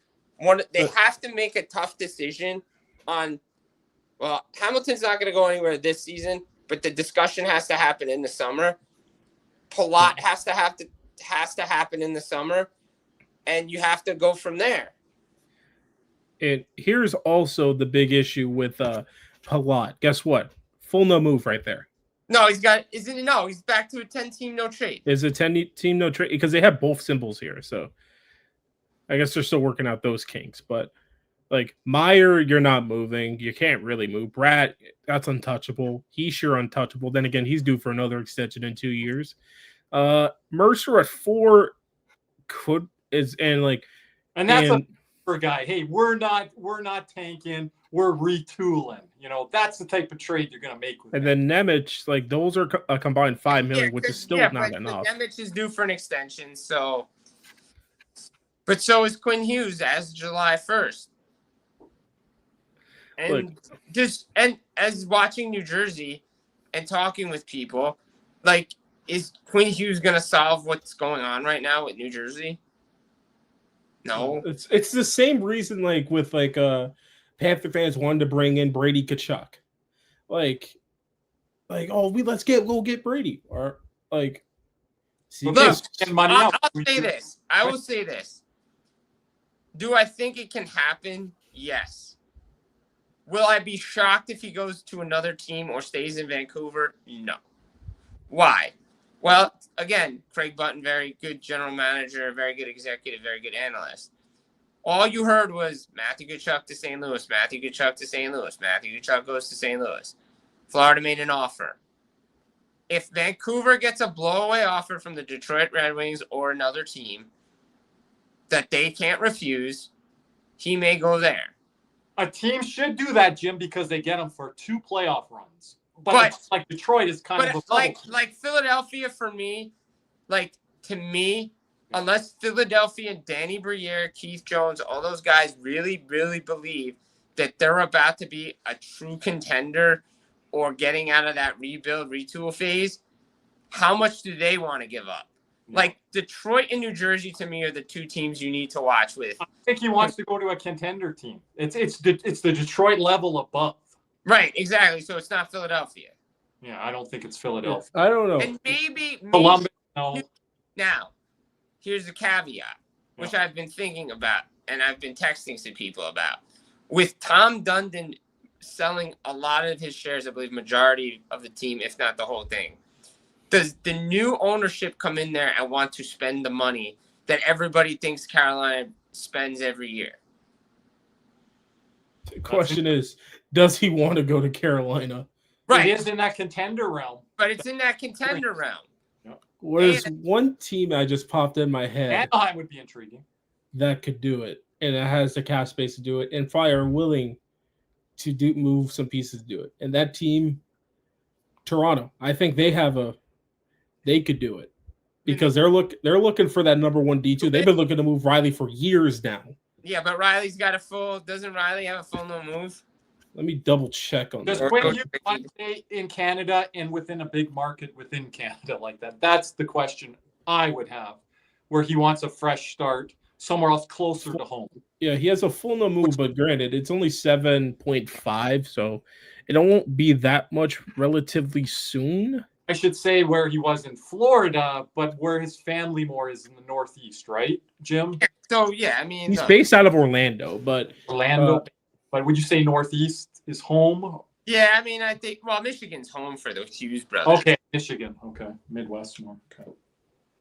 They have to make a tough decision on. Well, Hamilton's not going to go anywhere this season, but the discussion has to happen in the summer. Palat has to happen in the summer, and you have to go from there. And here's also the big issue with Palat. Guess what? Full no move right there. No, he's back to a 10-team no trade. Is a 10-team no trade because they have both symbols here. So I guess they're still working out those kinks. But Like Meyer, you're not moving. You can't really move. Brad, that's untouchable. He's sure untouchable. Then again, he's due for another extension in 2 years. Mercer at 4 and that's a for guy. Hey, we're not tanking. We're retooling. That's the type of trade you're gonna make with. And then Nemec, like those are a combined $5 million, which is still not enough. Nemec is due for an extension, so. But so is Quinn Hughes as July 1st. And and as watching New Jersey and talking with people, like, is Quinn Hughes gonna solve what's going on right now with New Jersey? No. It's the same reason with Panther fans wanted to bring in Brady Tkachuk. Let's go get Brady. Or look, I'll say this. I will say this. Do I think it can happen? Yes. Will I be shocked if he goes to another team or stays in Vancouver? No. Why? Well, again, Craig Button, very good general manager, very good executive, very good analyst. All you heard was Matthew Tkachuk to St. Louis, Matthew Tkachuk to St. Louis, Matthew Tkachuk goes to St. Louis. Florida made an offer. If Vancouver gets a blowaway offer from the Detroit Red Wings or another team that they can't refuse, he may go there. A team should do that, Jim, because they get him for 2 playoff runs. But Detroit is kind of like Philadelphia for me, to me, unless Philadelphia and Danny Briere, Keith Jones, all those guys really, really believe that they're about to be a true contender or getting out of that rebuild, retool phase, how much do they want to give up? Detroit and New Jersey, to me, are the 2 teams you need to watch with. I think he wants to go to a contender team. It's the Detroit level above. Right, exactly. So it's not Philadelphia. Yeah, I don't think it's Philadelphia. I don't know. And maybe Columbus, no. Now, here's a caveat, which I've been thinking about and I've been texting some people about. With Tom Dundon selling a lot of his shares, I believe majority of the team, if not the whole thing, does the new ownership come in there and want to spend the money that everybody thinks Carolina spends every year? The question is, does he want to go to Carolina? Right. It is in that contender realm. But it's in that contender realm. There's one team I just popped in my head. Anaheim would be intriguing. That could do it. And it has the cap space to do it. And probably are willing to move some pieces to do it. And that team, Toronto, I think they could do it. Because they're looking for that number 1 D2. They've been looking to move Riley for years now. Yeah, but Riley's got doesn't Riley have a full no move? Let me double check on that. Does Quinn Hughes want to stay in Canada and within a big market within Canada like that? That's the question I would have, where he wants a fresh start somewhere else closer to home. Yeah, he has a full no move, but granted, it's only 7.5, so it won't be that much relatively soon. I should say where he was in Florida, but where his family more is in the Northeast, right, Jim? So, yeah, I mean... He's based out of Orlando, but... But would you say Northeast is home? Yeah, I mean, I think... Well, Michigan's home for the Hughes brothers. Okay, Michigan. Okay, Midwest more. Okay.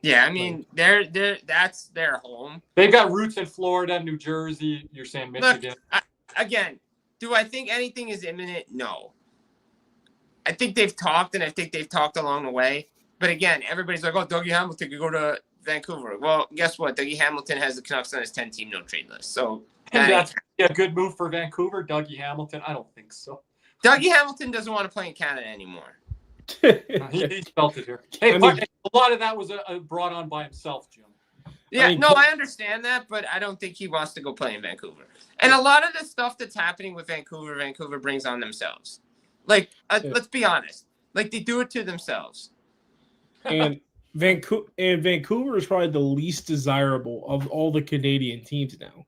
Yeah, I mean, that's their home. They've got roots in Florida, New Jersey. You're saying Michigan. Look, again, do I think anything is imminent? No. I think they've talked, and I think they've talked along the way. But again, everybody's like, oh, Dougie Hamilton could go to Vancouver. Well, guess what? Dougie Hamilton has the Canucks on his 10-team no-trade list. So that's a good move for Vancouver, Dougie Hamilton. I don't think so. Dougie Hamilton doesn't want to play in Canada anymore. He felt it here. Hey, a lot of that was brought on by himself, Jim. Yeah, I understand that, but I don't think he wants to go play in Vancouver. And a lot of the stuff that's happening with Vancouver brings on themselves. Let's be honest. They do it to themselves. And Vancouver is probably the least desirable of all the Canadian teams now.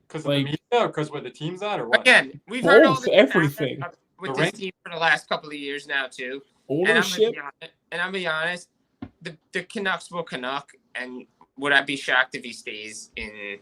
Because of the media or because where the team's at or what? Again, we've heard all this everything with this team for the last couple of years now too. Ownership. And I'm gonna be honest, the Canucks will Canuck, and would I be shocked if he stays in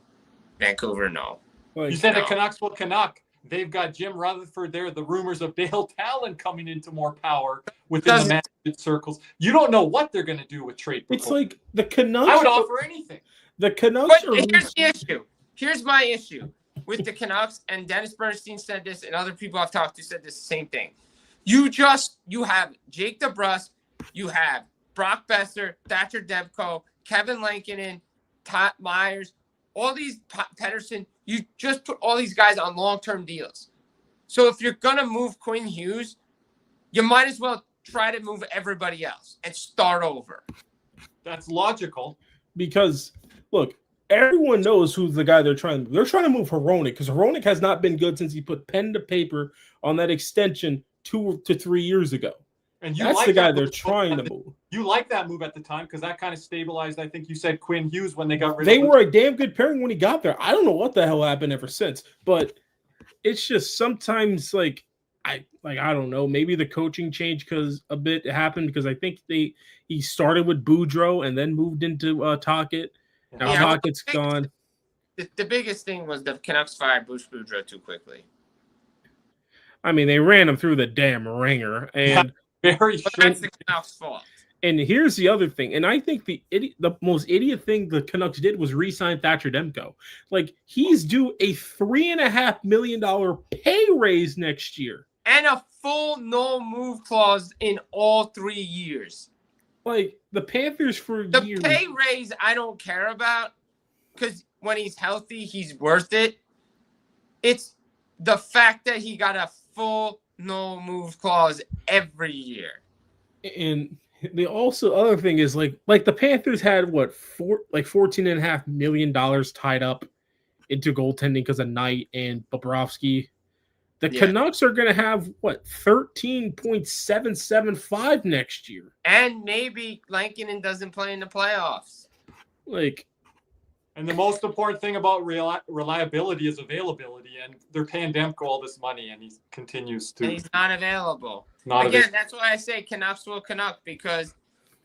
Vancouver? No. You said the Canucks will Canuck. They've got Jim Rutherford there. The rumors of Dale Talon coming into more power within the management circles. You don't know what they're going to do with trade proposals. It's like the Canucks. I would offer anything. The Canucks Here's the issue. Here's my issue. with the Canucks, and Dennis Bernstein said this, and other people I've talked to said this same thing. You have Jake DeBrusk, you have Brock Besser, Thatcher Demko, Kevin Lankinen, Todd Myers, all these Pedersen. You just put all these guys on long-term deals. So if you're going to move Quinn Hughes, you might as well try to move everybody else and start over. That's logical. Because, look, everyone knows who's the guy they're trying to move. They're trying to move Hronek because Hronek has not been good since he put pen to paper on that extension 2 to 3 years ago. And that's the guy they're trying to move. You like that move at the time because that kind of stabilized, I think you said, Quinn Hughes when they got rid of him. They were a damn good pairing when he got there. I don't know what the hell happened ever since, but it's just sometimes I don't know. Maybe the coaching change happened because I think he started with Boudreaux and then moved into Tocchet. Now Tocchet's gone. The biggest thing was the Canucks fired Bruce Boudreaux too quickly. I mean, they ran him through the damn ringer, and that's the Canucks' fault. And here's the other thing, and I think the most idiot thing the Canucks did was re-sign Thatcher Demko. He's due a $3.5 million pay raise next year, and a full no move clause in all 3 years. The Panthers for the years. Pay raise I don't care about because when he's healthy, he's worth it. It's the fact that he got a full no move clause every year. And the other thing is the Panthers had $14.5 million tied up into goaltending because of Knight and Bobrovsky. The Canucks are going to have 13.775 next year, and maybe Lankinen doesn't play in the playoffs. And the most important thing about reliability is availability, and they're paying Demko all this money, and he continues to. And he's not available. That's why I say Canucks will Canuck, because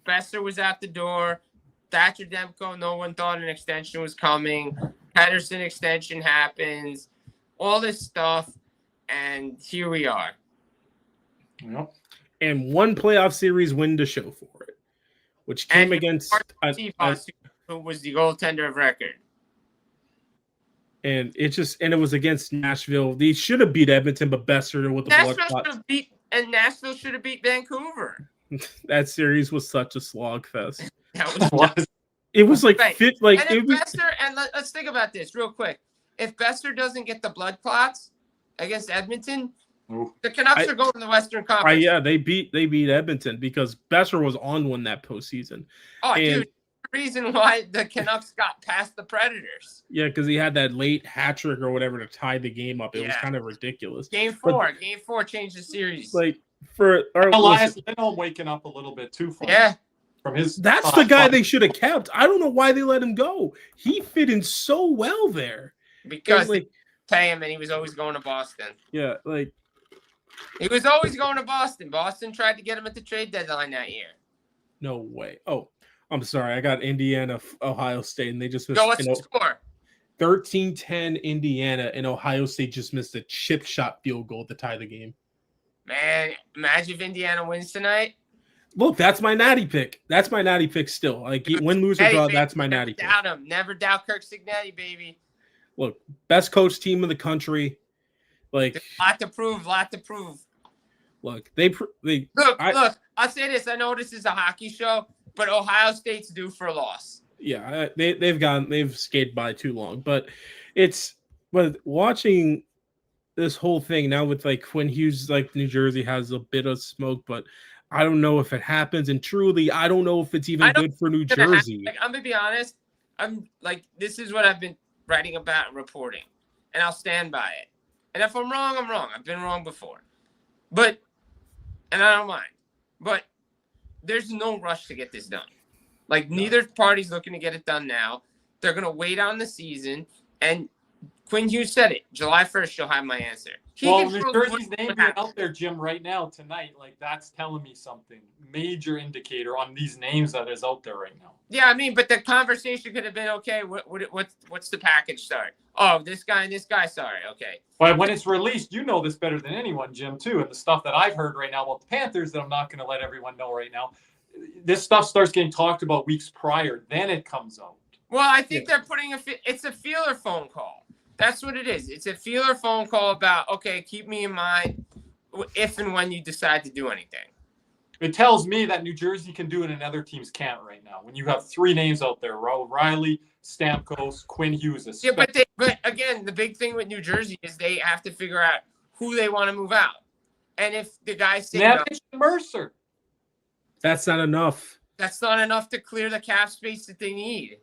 Besser was out the door. Thatcher Demko, no one thought an extension was coming. Pedersen extension happens. All this stuff, and here we are. Yep. And one playoff series win to show for it, which came against who was the goaltender of record. And it was against Nashville. They should have beat Edmonton, but Besser with the blood clot. Nashville should have beat Vancouver. That series was such a slog fest. It was like right. fit like and if Besser, and let's think about this real quick. If Besser doesn't get the blood clots against Edmonton, the Canucks are going to the Western Conference. They beat Edmonton because Besser was on one that postseason. Oh, dude. Reason why the Canucks got past the Predators. Yeah, because he had that late hat trick or whatever to tie the game up. It was kind of ridiculous. Game four changed the series. Elias Lindholm waking up a little bit too far. Yeah. From his That's the guy they should have kept. I don't know why they let him go. He fit in so well there. Because they pay him and he was always going to Boston. Yeah, he was always going to Boston. Boston tried to get him at the trade deadline that year. No way. Oh, I'm sorry. I got Indiana, Ohio State, and they just missed. No, what's the score? 13-10 Indiana, and Ohio State just missed a chip shot field goal to tie the game. Man, imagine if Indiana wins tonight. Look, that's my natty pick. That's my natty pick still. Win, lose, or draw, that's my natty pick. Doubt him. Never doubt Kirk Cignetti, baby. Look, best coach team in the country. Lot to prove. Look, look. I'll say this. I know this is a hockey show, but Ohio State's due for a loss. Yeah, they've skated by too long. But watching this whole thing now with Quinn Hughes, New Jersey has a bit of smoke, but I don't know if it happens. And truly, I don't know if it's even good for New Jersey. I'm gonna be honest. This is what I've been writing about and reporting, and I'll stand by it. And if I'm wrong, I'm wrong. I've been wrong before, and I don't mind. But there's no rush to get this done. Neither party's looking to get it done now. They're gonna wait on the season, and Quinn Hughes said it. July 1st, you'll have my answer. New Jersey's name being out there, Jim, right now tonight. That's telling me something. Major indicator on these names that is out there right now. Yeah, but the conversation could have been, okay, what's the package? Sorry. Oh, this guy and this guy. Sorry. Okay. But when it's released, you know this better than anyone, Jim, too. And the stuff that I've heard right now about the Panthers that I'm not going to let everyone know right now. This stuff starts getting talked about weeks prior. Then it comes out. Well, I think they're putting it's a feeler phone call. That's what it is. It's a feeler phone call about, okay, keep me in mind if and when you decide to do anything. It tells me that New Jersey can do it and other teams can't right now. When you have 3 names out there, Riley, Stamkos, Quinn, Hughes. Yeah, but again, the big thing with New Jersey is they have to figure out who they want to move out. And if the guys say no, Mercer. That's not enough. That's not enough to clear the cap space that they need.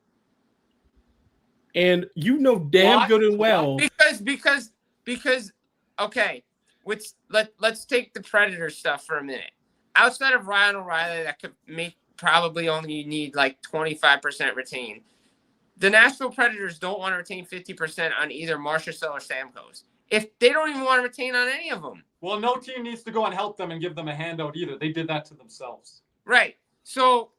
And you know damn good and well. Because okay, let's take the Predator stuff for a minute. Outside of Ryan O'Reilly, that could make probably only need like 25% retain. The Nashville Predators don't want to retain 50% on either Marchand or Stamkos. If they don't even want to retain on any of them. Well, no team needs to go and help them and give them a handout either. They did that to themselves. Right. So,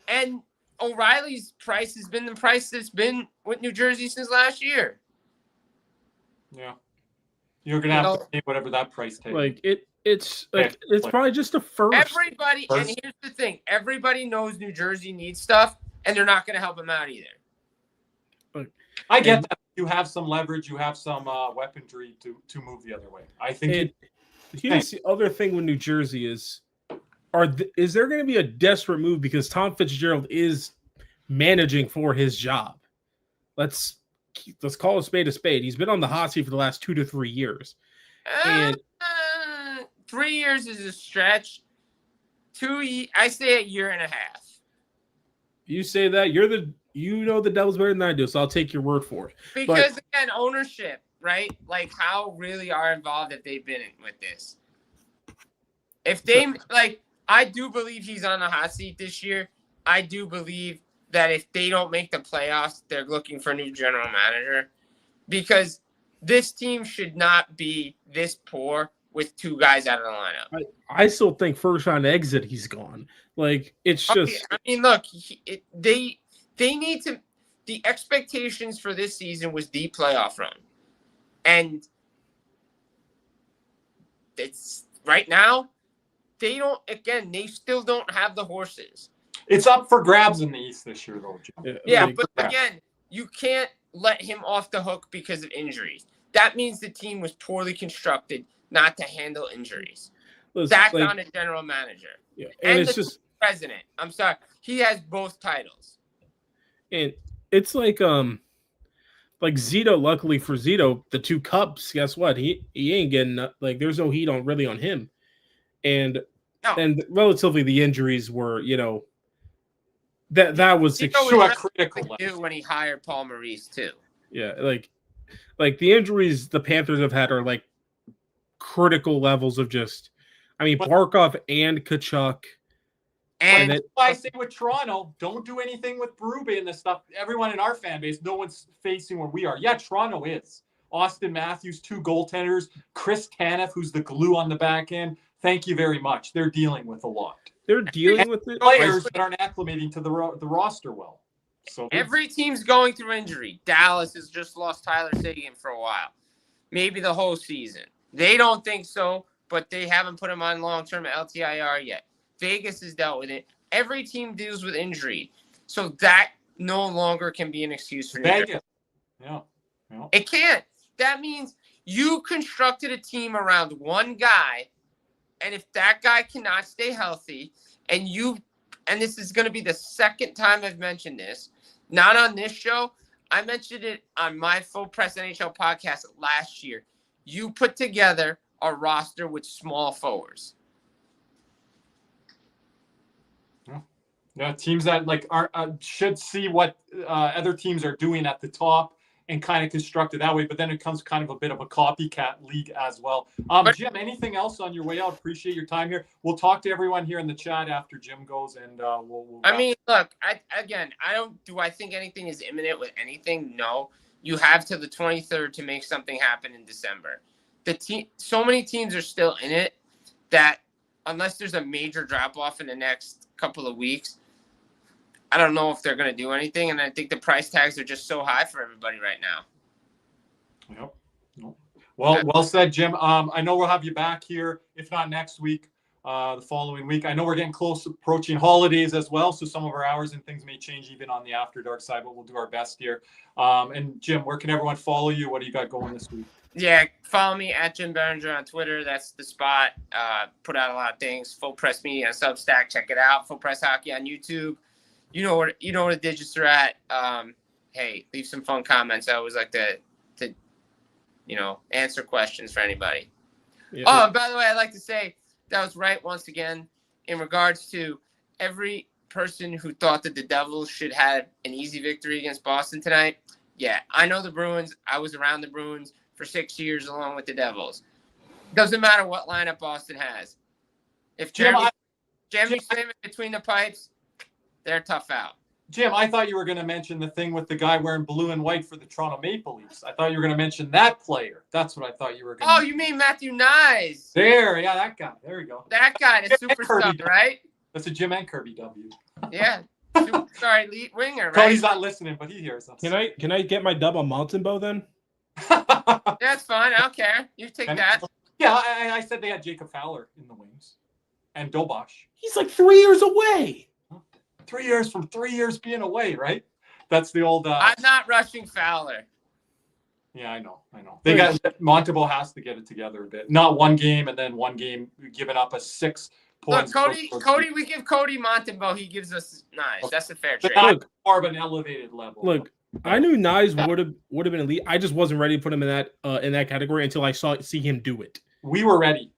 and O'Reilly's price has been the price that's been with New Jersey since last year. Yeah. You're going to have to pay whatever that price takes. Like, it's probably just a first. Everybody, and here's the thing, everybody knows New Jersey needs stuff, and they're not going to help them out either. I get that. You have some leverage. You have some weaponry to move the other way. I think. Here's the other thing with New Jersey is there going to be a desperate move because Tom Fitzgerald is managing for his job? Let's call a spade a spade. He's been on the hot seat for the last 2 to 3 years. And 3 years is a stretch. I say a year and a half. You say that you know the Devils better than I do, so I'll take your word for it. Because again, ownership, right? Like, how really are involved have they been with this? If they I do believe he's on the hot seat this year. I do believe that if they don't make the playoffs, they're looking for a new general manager, because this team should not be this poor with 2 guys out of the lineup. I still think first round exit, he's gone. Like, it's just. I mean, look, they need to. The expectations for this season was the playoff run, and it's right now. They don't. Again, they still don't have the horses. It's up for grabs in the East this year, though, Jim. Yeah, but again, you can't let him off the hook because of injuries. That means the team was poorly constructed not to handle injuries. That's on a general manager. Yeah, and it's just president. I'm sorry, he has both titles. And it's like Zito. Luckily for Zito, the 2 cups. Guess what? He ain't getting there's no heat on him. And relatively the injuries were, that was a critical when he hired Paul Maurice too. Yeah, like the injuries the Panthers have had are like critical levels of just. I mean, Barkov and Tkachuk. And that's why I say with Toronto, don't do anything with Berube and this stuff. Everyone in our fan base, no one's facing where we are. Yeah, Toronto is. Austin Matthews, 2 goaltenders. Chris Tanev, who's the glue on the back end. Thank you very much. They're dealing with a lot. They're dealing with it. Players that aren't acclimating to the roster well. So every team's going through injury. Dallas has just lost Tyler Seguin for a while. Maybe the whole season. They don't think so, but they haven't put him on long-term LTIR yet. Vegas has dealt with it. Every team deals with injury. So that no longer can be an excuse for Vegas. Yeah. It can't. That means you constructed a team around one guy, and if that guy cannot stay healthy, and this is going to be the second time I've mentioned this, not on this show, I mentioned it on my Full Press NHL podcast last year. You put together a roster with small forwards. Yeah, teams that should see what other teams are doing at the top and kind of construct it that way. But then it comes kind of a bit of a copycat league as well. Jim, anything else on your way out? Appreciate your time here. We'll talk to everyone here in the chat after Jim goes, and we'll I mean, look, I think anything is imminent with anything? No. You have till the 23rd to make something happen in December. So many teams are still in it that unless there's a major drop-off in the next couple of weeks, I don't know if they're going to do anything, and I think the price tags are just so high for everybody right now. Yep. Well said, Jim. I know we'll have you back here, if not next week. the following week. I know we're getting close, approaching holidays as well, so some of our hours and things may change even on the After Dark side, but we'll do our best here. And Jim, where can everyone follow you? What do you got going this week? Yeah, follow me at Jim Biringer on Twitter. That's the spot. Put out a lot of things. Full Press Media on Substack. Check it out. Full Press Hockey on YouTube. You know where the digits are at. Hey, leave some fun comments. I always like to answer questions for anybody. Yeah. Oh, and by the way, I'd like to say that was right once again in regards to every person who thought that the Devils should have an easy victory against Boston tonight. Yeah, I know the Bruins. I was around the Bruins for 6 years along with the Devils. Doesn't matter what lineup Boston has. If Jeremy Swayman between the pipes, they're tough out. Jim, I thought you were going to mention the thing with the guy wearing blue and white for the Toronto Maple Leafs. I thought you were going to mention that player. That's what I thought you were going to you mean Matthew Nyes. There, yeah, that guy. There we go. That guy, the superstar, right? That's a Jim and Kirby W. Yeah. Superstar elite winger, right? Cody's not listening, but he hears us. Can I get my dub on Mountain Bow then? That's fine. I don't care. You take that. Yeah, I said they had Jacob Fowler in the wings. And Dobosh. He's like 3 years away. 3 years from 3 years being away, right? That's the old... I'm not rushing Fowler. Yeah, I know. They got... Montembeault has to get it together a bit. Not one game and then one game giving up a 6 points. Look, Cody, we give Cody Montembeault. He gives us Nyes. Okay. That's a fair trade. Look, more of an elevated level. Look, I knew Nyes would have been elite. I just wasn't ready to put him in that category until I see him do it. We were ready.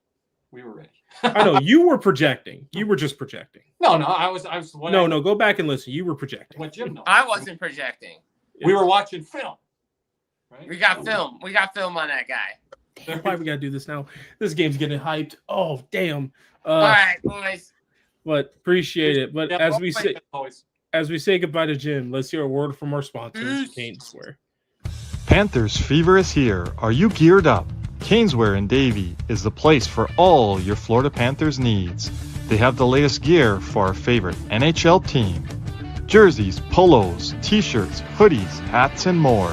I know you were projecting. You were just projecting. No, I was. No. Go back and listen. You were projecting. What Jim knows. I wasn't projecting. We were watching film. Right? We got film. We got film on that guy. Why we gotta do this now? This game's getting hyped. Oh damn! All right, boys. But appreciate it. But yeah, as we say goodbye to Jim, let's hear a word from our sponsors, Caneswear. Panthers fever is here. Are you geared up? Caneswear in Davie is the place for all your Florida Panthers needs. They have the latest gear for our favorite NHL team. Jerseys, polos, t-shirts, hoodies, hats, and more.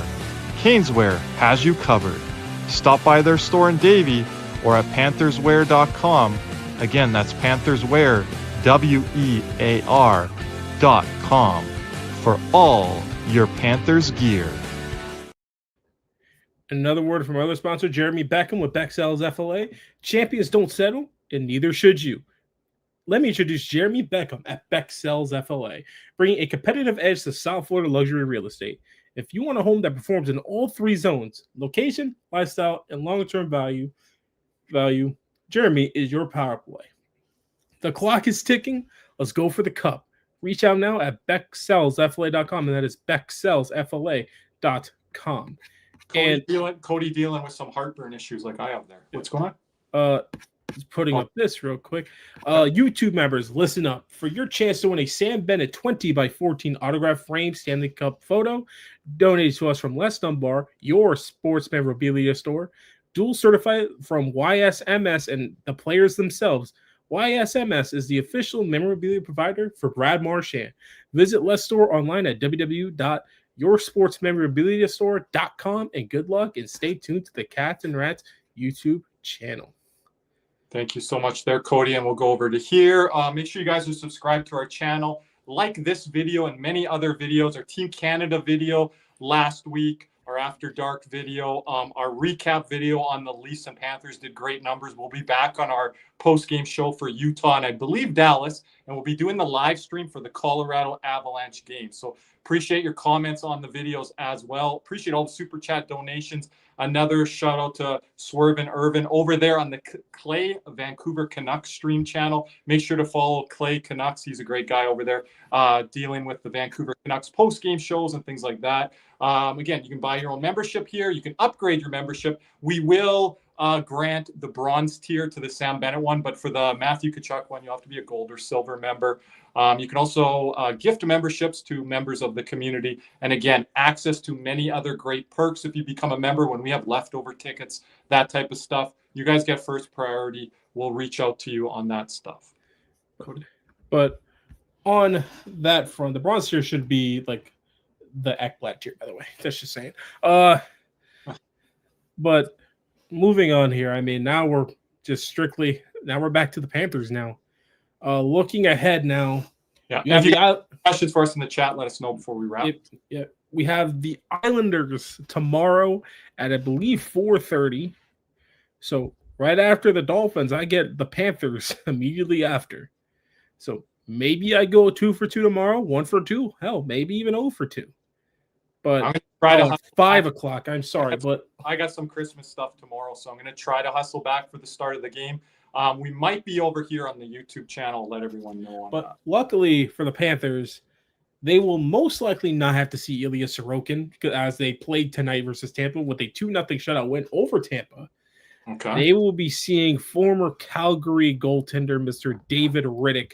Caneswear has you covered. Stop by their store in Davie or at pantherswear.com. Again, that's pantherswear, WEAR.com for all your Panthers gear. Another word from our other sponsor, Jeremy Beckham with Beck Sells FLA. Champions don't settle, and neither should you. Let me introduce Jeremy Beckham at Beck Sells FLA, bringing a competitive edge to South Florida luxury real estate. If you want a home that performs in all three zones, location, lifestyle, and long-term value, Jeremy is your power play. The clock is ticking. Let's go for the cup. Reach out now at BeckSellsFLA.com, and that is BeckSellsFLA.com. Cody dealing with some heartburn issues like I have there. What's going on? Just putting up this real quick. YouTube members, listen up. For your chance to win a Sam Bennett 20x14 autograph frame Stanley Cup photo, donated to us from Les Dunbar, your sports memorabilia store. Dual certified from YSMS and the players themselves. YSMS is the official memorabilia provider for Brad Marchand. Visit Les Store online at www.yoursportsmemorabiliastore.com, and good luck and stay tuned to the Cats and Rats YouTube channel. Thank you so much there, Cody, and we'll go over to here. Make sure you guys are subscribed to our channel. Like this video and many other videos. Our Team Canada video last week, our After Dark video, our recap video on the Leafs and Panthers did great numbers. We'll be back on our post-game show for Utah and I believe Dallas, and we'll be doing the live stream for the Colorado Avalanche game. So appreciate your comments on the videos as well. Appreciate all the super chat donations. Another shout out to Swerve and Irvin over there on the Clay Vancouver Canucks stream channel. Make sure to follow Clay Canucks. He's a great guy over there dealing with the Vancouver Canucks post-game shows and things like that. Again, you can buy your own membership here. You can upgrade your membership. We will grant the bronze tier to the Sam Bennett one, but for the Matthew Tkachuk one, you have to be a gold or silver member. You can also gift memberships to members of the community. And again, access to many other great perks if you become a member when we have leftover tickets, that type of stuff. You guys get first priority. We'll reach out to you on that stuff. But on that front, the bronze tier should be like the Ekblad tier, by the way. That's just saying. But moving on here, I mean, now we're just strictly now we're back to the Panthers now. Looking ahead now. Yeah. You have If you the have questions for us in the chat, let us know before we wrap. we have the Islanders tomorrow at, I believe, 4:30. So right after the Dolphins, I get the Panthers immediately after. So maybe I go 2 for 2 tomorrow, 1 for 2. Hell, maybe even 0 for 2. But I'm gonna try to 5 o'clock. I'm sorry, but I got some Christmas stuff tomorrow, so I'm going to try to hustle back for the start of the game. We might be over here on the YouTube channel. Let everyone know on that. Luckily for the Panthers, they will most likely not have to see Ilya Sorokin as they played tonight versus Tampa with a 2-0 shutout win over Tampa. Okay. They will be seeing former Calgary goaltender Mr. David Riddick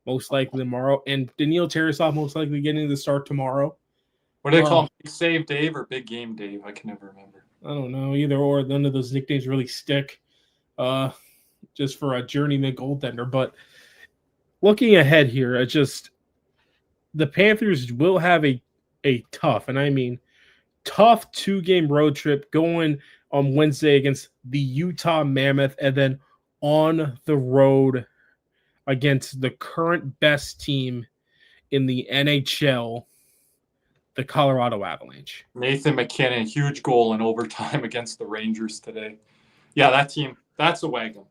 most likely tomorrow, and Daniil Tarasov most likely getting the start tomorrow. What do they call him? Big Save Dave or Big Game Dave? I can never remember. I don't know. Either or. None of those nicknames really stick just for a journeyman goaltender. But looking ahead here, it's just the Panthers will have a tough, and I mean tough 2-game road trip going on Wednesday against the Utah Mammoth and then on the road against the current best team in the NHL, the Colorado Avalanche. Nathan McKinnon, huge goal in overtime against the Rangers today. Yeah, that team, that's a wagon.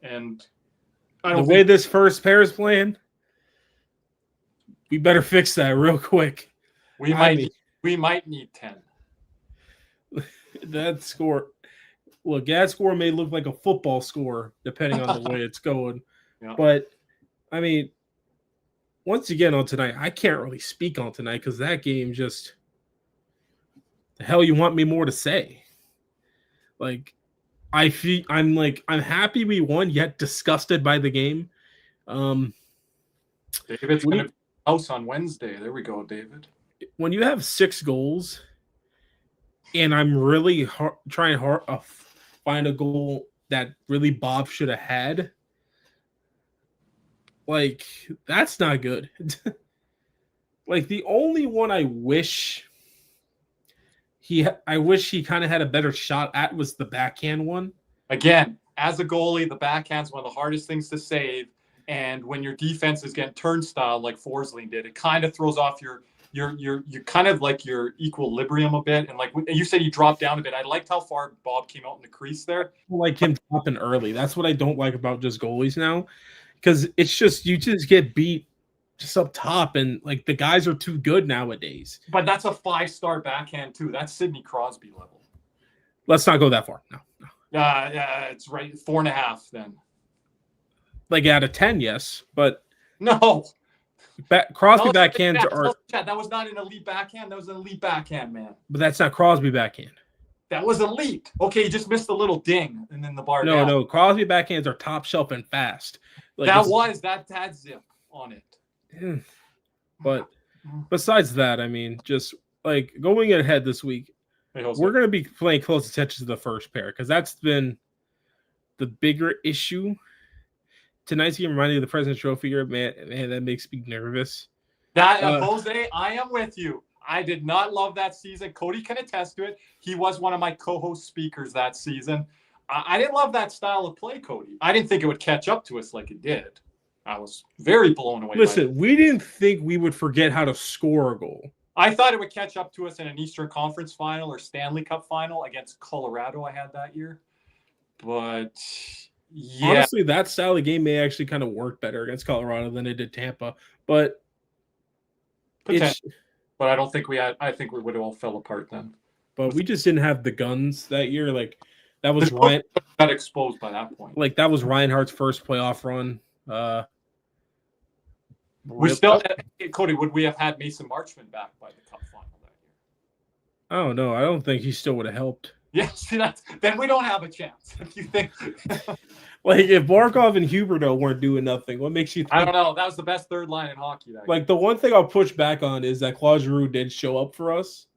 And the way this first pair is playing, we better fix that real quick. We might need 10. That score, look, that score may look like a football score depending on the way it's going. Yeah. But I mean, once again on tonight, I can't really speak on tonight because that game just the hell you want me more to say. Like, I'm happy we won, yet disgusted by the game. David's going to be house on Wednesday. There we go, David. When you have 6 goals, and I'm really trying hard to find a goal that really Bob should have had. Like, that's not good. Like, the only one I wish he kind of had a better shot at was the backhand one. Again, as a goalie, the backhand's one of the hardest things to save. And when your defense is getting turnstile like Forsling did, it kind of throws off your kind of like your equilibrium a bit. And like you said, you dropped down a bit. I liked how far Bob came out in the crease there. I like him dropping early. That's what I don't like about just goalies now. Because it's just, you just get beat just up top, and like the guys are too good nowadays. But that's a 5-star backhand too. That's Sidney Crosby level. Let's not go that far. No. It's right. 4.5 then. Like out of 10, yes, but no. Crosby backhands are. That was not an elite backhand. That was an elite backhand, man. But that's not Crosby backhand. That was elite. Okay, you just missed a little ding and then the bar. No. Crosby backhands are top shelf and fast. Like that had zip on it. But besides that, I mean, just like going ahead this week, we're going to be paying close attention to the first pair because that's been the bigger issue. Tonight's game reminded me of the President's Trophy here. Man, that makes me nervous. Jose, I am with you. I did not love that season. Cody can attest to it. He was one of my co-host speakers that season. I didn't love that style of play, Cody. I didn't think it would catch up to us like it did. I was very blown away. Listen, we didn't think we would forget how to score a goal. I thought it would catch up to us in an Eastern Conference final or Stanley Cup final against Colorado I had that year. But yeah. Honestly, that style of game may actually kind of work better against Colorado than it did Tampa. But I don't think I think we would have all fell apart then. But we just didn't have the guns that year. Like that was Ryan got exposed by that point. Like that was Reinhardt's first playoff run. We still, Cody, would we have had Mason Marchman back by the Cup final that year? Oh no, I don't think he still would have helped. Yeah, see, then we don't have a chance. If you think, like if Barkov and Huberdeau weren't doing nothing, what makes you think? I don't know. That was the best third line in hockey. That like the one thing I'll push back on is that Claude Giroux did show up for us.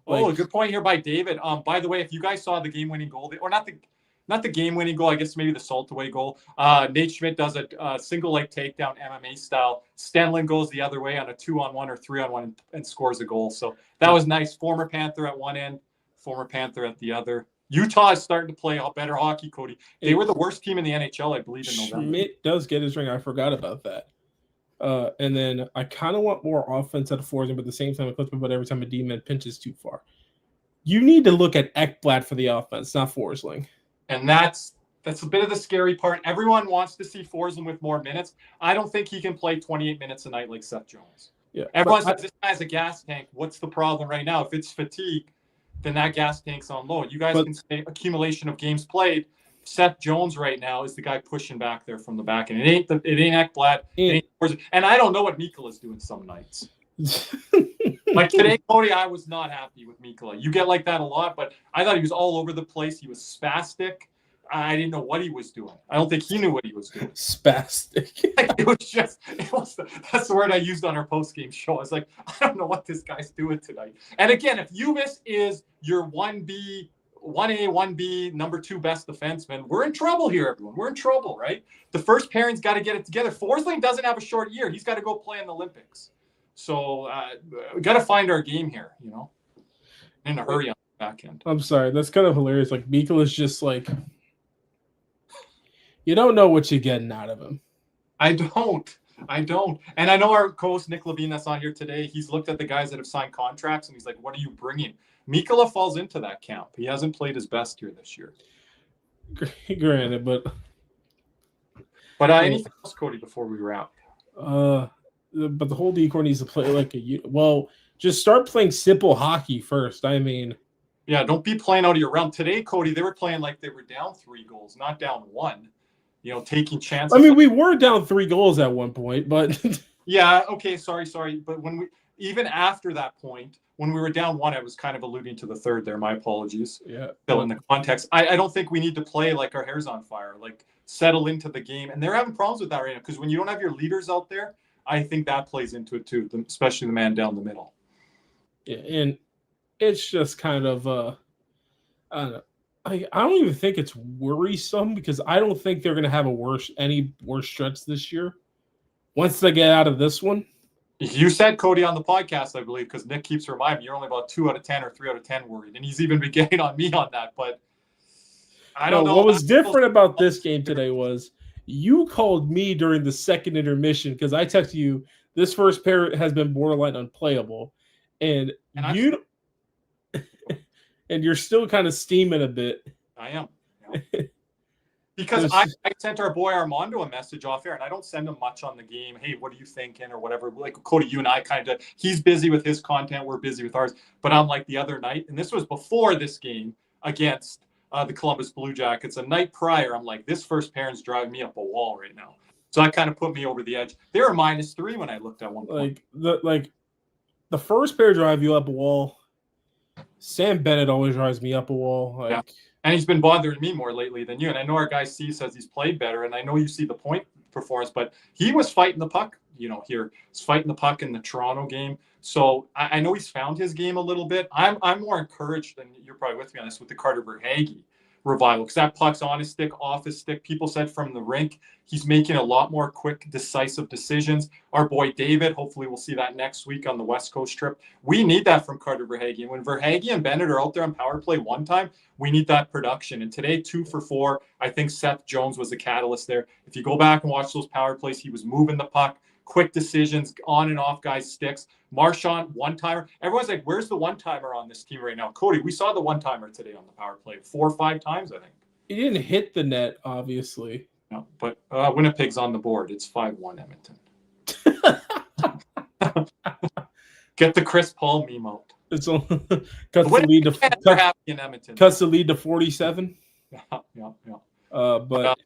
Oh, good point here by David. By the way, if you guys saw the game-winning goal, or not the game-winning goal, I guess maybe the salt-away goal. Nate Schmidt does a single leg takedown MMA style. Stenlin goes the other way on a 2-on-1 or 3-on-1 and scores a goal. So that was nice. Former Panther at one end, former Panther at the other. Utah is starting to play better hockey, Cody. They were the worst team in the NHL, I believe, in November. Schmidt does get his ring. I forgot about that. And then I kind of want more offense out of Forsman, but at the same time, it puts me about every time a D-man pinches too far. You need to look at Ekblad for the offense, not Forsling. And that's a bit of the scary part. Everyone wants to see Forsling with more minutes. I don't think he can play 28 minutes a night like Seth Jones. Yeah, everyone says this guy's a gas tank. What's the problem right now? If it's fatigue, then that gas tank's on low. You guys can say accumulation of games played. Seth Jones right now is the guy pushing back there from the back, and it ain't Ekblad. And I don't know what Mikola's doing some nights. Like today, Cody, I was not happy with Mikola. You get like that a lot, but I thought he was all over the place. He was spastic. I didn't know what he was doing. I don't think he knew what he was doing. Spastic. That's the word I used on our post-game show. I was like, I don't know what this guy's doing tonight. And again, if Hughes is your 1B, 1A, 1B, number 2 best defenseman, we're in trouble here, everyone. We're in trouble, right? The first pairing's got to get it together. Forsling doesn't have a short year. He's got to go play in the Olympics. So we got to find our game here, in a hurry on the back end. I'm sorry. That's kind of hilarious. Like, Mikola's just like, you don't know what you're getting out of him. I don't. And I know our co-host Nick Levine that's on here today, he's looked at the guys that have signed contracts, and he's like, what are you bringing? Mikola falls into that camp. He hasn't played his best here this year. Granted, but anything else, Cody, before we wrap? But the whole decor needs to play like just start playing simple hockey first. I mean, yeah, don't be playing out of your realm. Today, Cody, they were playing like they were down 3 goals, not down 1. Taking chances. I mean, we were down 3 goals at one point, but yeah, okay, sorry. But even after that point, when we were down 1, I was kind of alluding to the third there. My apologies. Yeah. Still in the context. I don't think we need to play like our hair's on fire, like settle into the game. And they're having problems with that right now because when you don't have your leaders out there, I think that plays into it too, especially the man down the middle. Yeah, and it's just kind of I don't know. I don't even think it's worrisome because I don't think they're going to have any worse stretch this year once they get out of this one. You said, Cody, on the podcast, I believe, because Nick keeps reminding me you're only about 2 out of 10 or 3 out of 10 worried, and he's even been getting on me on that. But I don't know. What was different about this game today was you called me during the second intermission because I texted you this first pair has been borderline unplayable, and you. And you're still kind of steaming a bit. I am. Yeah. Because I sent our boy Armando a message off air, and I don't send him much on the game. Hey, what are you thinking or whatever? Like Cody, you and I kind of, he's busy with his content. We're busy with ours. But I'm like the other night, and this was before this game against the Columbus Blue Jackets. A night prior, I'm like, this first pair's driving me up a wall right now. So that kind of put me over the edge. They were -3 when I looked at one point. The first pair drive you up a wall. Sam Bennett always drives me up a wall. Yeah. And he's been bothering me more lately than you. And I know our guy C says he's played better. And I know you see the point performance, but he was fighting the puck, here. He's fighting the puck in the Toronto game. So I know he's found his game a little bit. I'm more encouraged, and you're probably with me on this, with the Carter Verhaeghe revival, because that puck's on his stick, off his stick. People said from the rink, he's making a lot more quick, decisive decisions. Our boy David, hopefully we'll see that next week on the West Coast trip. We need that from Carter Verhaeghe. And when Verhaeghe and Bennett are out there on power play one time, we need that production. And today, 2 for 4. I think Seth Jones was the catalyst there. If you go back and watch those power plays, he was moving the puck, quick decisions, on and off guys' sticks. Marchand, one-timer. Everyone's like, where's the one-timer on this team right now? Cody, we saw the one-timer today on the power play 4 or 5 times, I think. He didn't hit the net, obviously. No, but Winnipeg's on the board. It's 5-1 Edmonton. Get the Chris Paul meme out. It's cuts the lead to 47. Yeah. But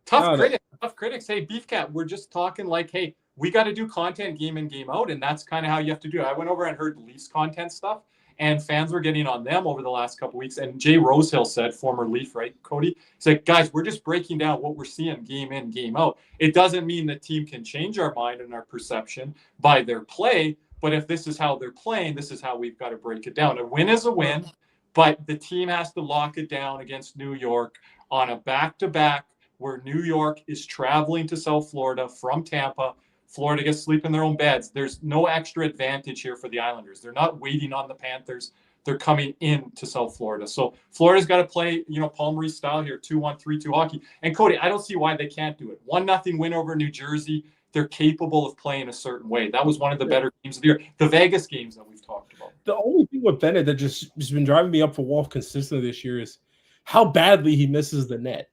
tough critics. Hey, Beefcat, we're just talking like, hey, we got to do content game in, game out, and that's kind of how you have to do it. I went over and heard the Leafs content stuff, and fans were getting on them over the last couple of weeks. And Jay Rosehill said, former Leaf, right, Cody? He's like, guys, we're just breaking down what we're seeing game in, game out. It doesn't mean the team can change our mind and our perception by their play, but if this is how they're playing, this is how we've got to break it down. A win is a win, but the team has to lock it down against New York on a back-to-back where New York is traveling to South Florida from Tampa. Florida gets to sleep in their own beds. There's no extra advantage here for the Islanders. They're not waiting on the Panthers they're coming in to South Florida. So Florida's got to play, Paul Maurice style here, 2-1, 3-2 hockey. And Cody, I don't see why they can't do it. 1-0 win over New Jersey. They're capable of playing a certain way. That was one of the better games of the year. The Vegas games that we've talked about. The only thing with Bennett that just has been driving me up for wall consistently this year is how badly he misses the net.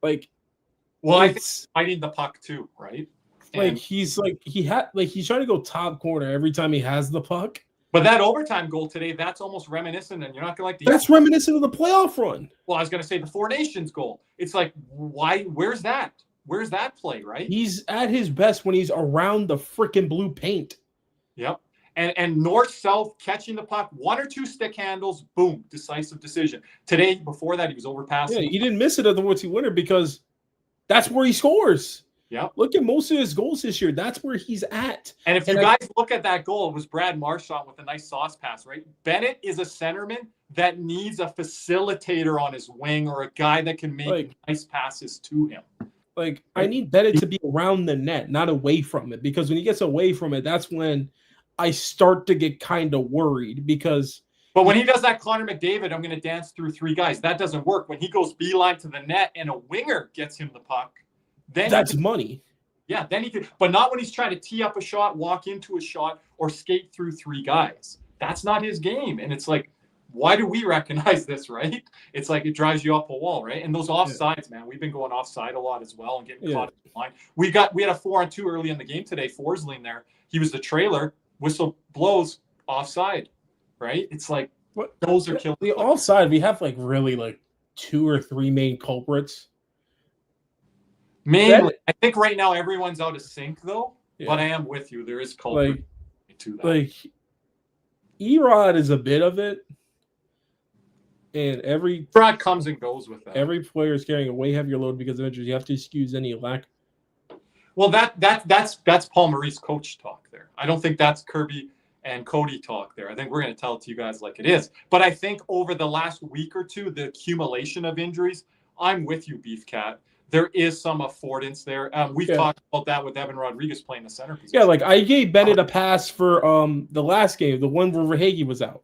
Like, well, I think fighting the puck too, right? And he's trying to go top corner every time he has the puck. But that overtime goal today, that's almost reminiscent, and you're not going to like that's reminiscent of the playoff run. Well, I was going to say the Four Nations goal. It's like, why? Where's that? Where's that play, right? He's at his best when he's around the freaking blue paint. Yep. And north-south catching the puck, 1 or 2 stick handles, boom, decisive decision. Today, before that, he was overpassing. Yeah, he didn't miss it at the Woodsy winner because that's where he scores. Yeah. Look at most of his goals this year. That's where he's at. And if you guys look at that goal, it was Brad Marchand with a nice sauce pass, right? Bennett is a centerman that needs a facilitator on his wing or a guy that can make nice passes to him. Like, I need Bennett to be around the net, not away from it, because when he gets away from it, that's when I start to get kind of worried because. But when he does that Connor McDavid, I'm going to dance through 3 guys. That doesn't work. When he goes beeline to the net and a winger gets him the puck, then that's money. Yeah, then he could, but not when he's trying to tee up a shot, walk into a shot, or skate through 3 guys. That's not his game. And it's like, why do we recognize this, right? It's like it drives you up a wall, right? And those offsides, man, we've been going offside a lot as well and getting caught in the line. We had a 4-on-2 early in the game today. Forsling there. He was the trailer. Whistle blows, offside, right? It's like those are killing. The offside, we have really 2 or 3 main culprits. Mainly, I think right now everyone's out of sync though. Yeah. But I am with you. There is culprit to that. Erod is a bit of it. And every Brad comes and goes with that. Every player is carrying a way heavier load because of injuries. You have to excuse any lack. Well, that's Paul Maurice coach talk there. I don't think that's Kirby and Cody talk there. I think we're going to tell it to you guys like it is. But I think over the last week or two, the accumulation of injuries, I'm with you, Beef Cat. There is some affordance there. We've talked about that with Evan Rodriguez playing the center position. Yeah, I gave Bennett a pass for the last game, the one where Verhaeghe was out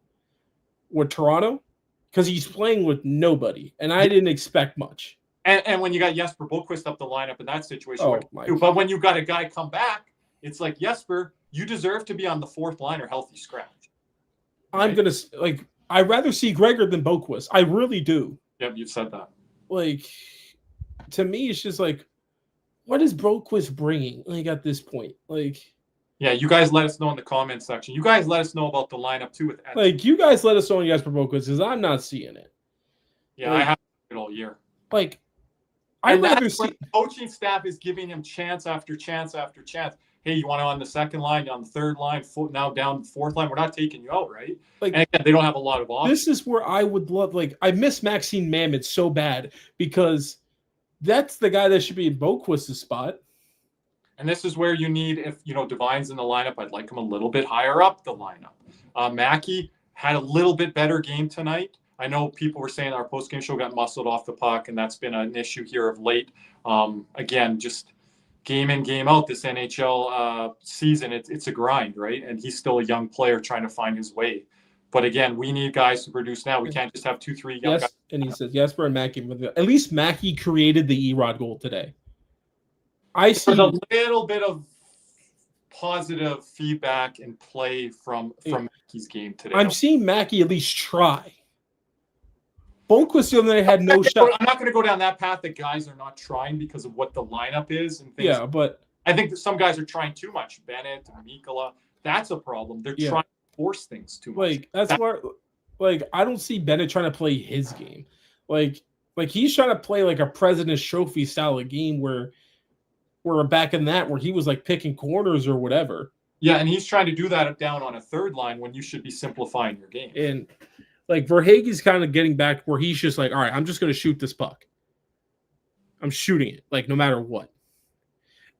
with Toronto. Because he's playing with nobody, and I didn't expect much. And when you got Jesper Boquist up the lineup in that situation, but when you got a guy come back, it's like, Jesper, you deserve to be on the 4th line or healthy scratch. Right? I'm going to, I'd rather see Gregor than Boquist. I really do. Yep, you've said that. To me, it's just what is Boquist bringing, at this point? Yeah, you guys let us know in the comment section. You guys let us know about the lineup too with Edson. You guys let us know on Jesper Boquist because I'm not seeing it. Yeah, I have it all year. I'd rather see the coaching staff is giving him chance after chance after chance. Hey, you want to on the 2nd line, on the 3rd line, now down the 4th line. We're not taking you out, right? And again, they don't have a lot of options. This is where I would love. I miss Maxime Mamet so bad because that's the guy that should be in Boquist's spot. And this is where you need, if Devine's in the lineup, I'd like him a little bit higher up the lineup. Mackey had a little bit better game tonight. I know people were saying our post-game show got muscled off the puck, and that's been an issue here of late. Again, just game in, game out, this NHL season, it's a grind, right? And he's still a young player trying to find his way. But again, we need guys to produce now. We can't just have 2-3 young guys. And he says, Jesper and Mackey. At least Mackey created the Erod goal today. I see a little bit of positive feedback and play from Mackey's game today. I'm seeing Mackey at least try. Boquist the other night had no shot. I'm not going to go down that path that guys are not trying because of what the lineup is and things. Yeah, but I think that some guys are trying too much. Bennett and Mikkola, that's a problem. They're trying to force things too much. That's where I don't see Bennett trying to play his game. He's trying to play a President's Trophy style of game where we're back in that where he was picking corners or whatever. Yeah, and he's trying to do that down on a 3rd line when you should be simplifying your game. And Verhaeghe's kind of getting back where he's just all right, I'm just going to shoot this puck. I'm shooting it no matter what.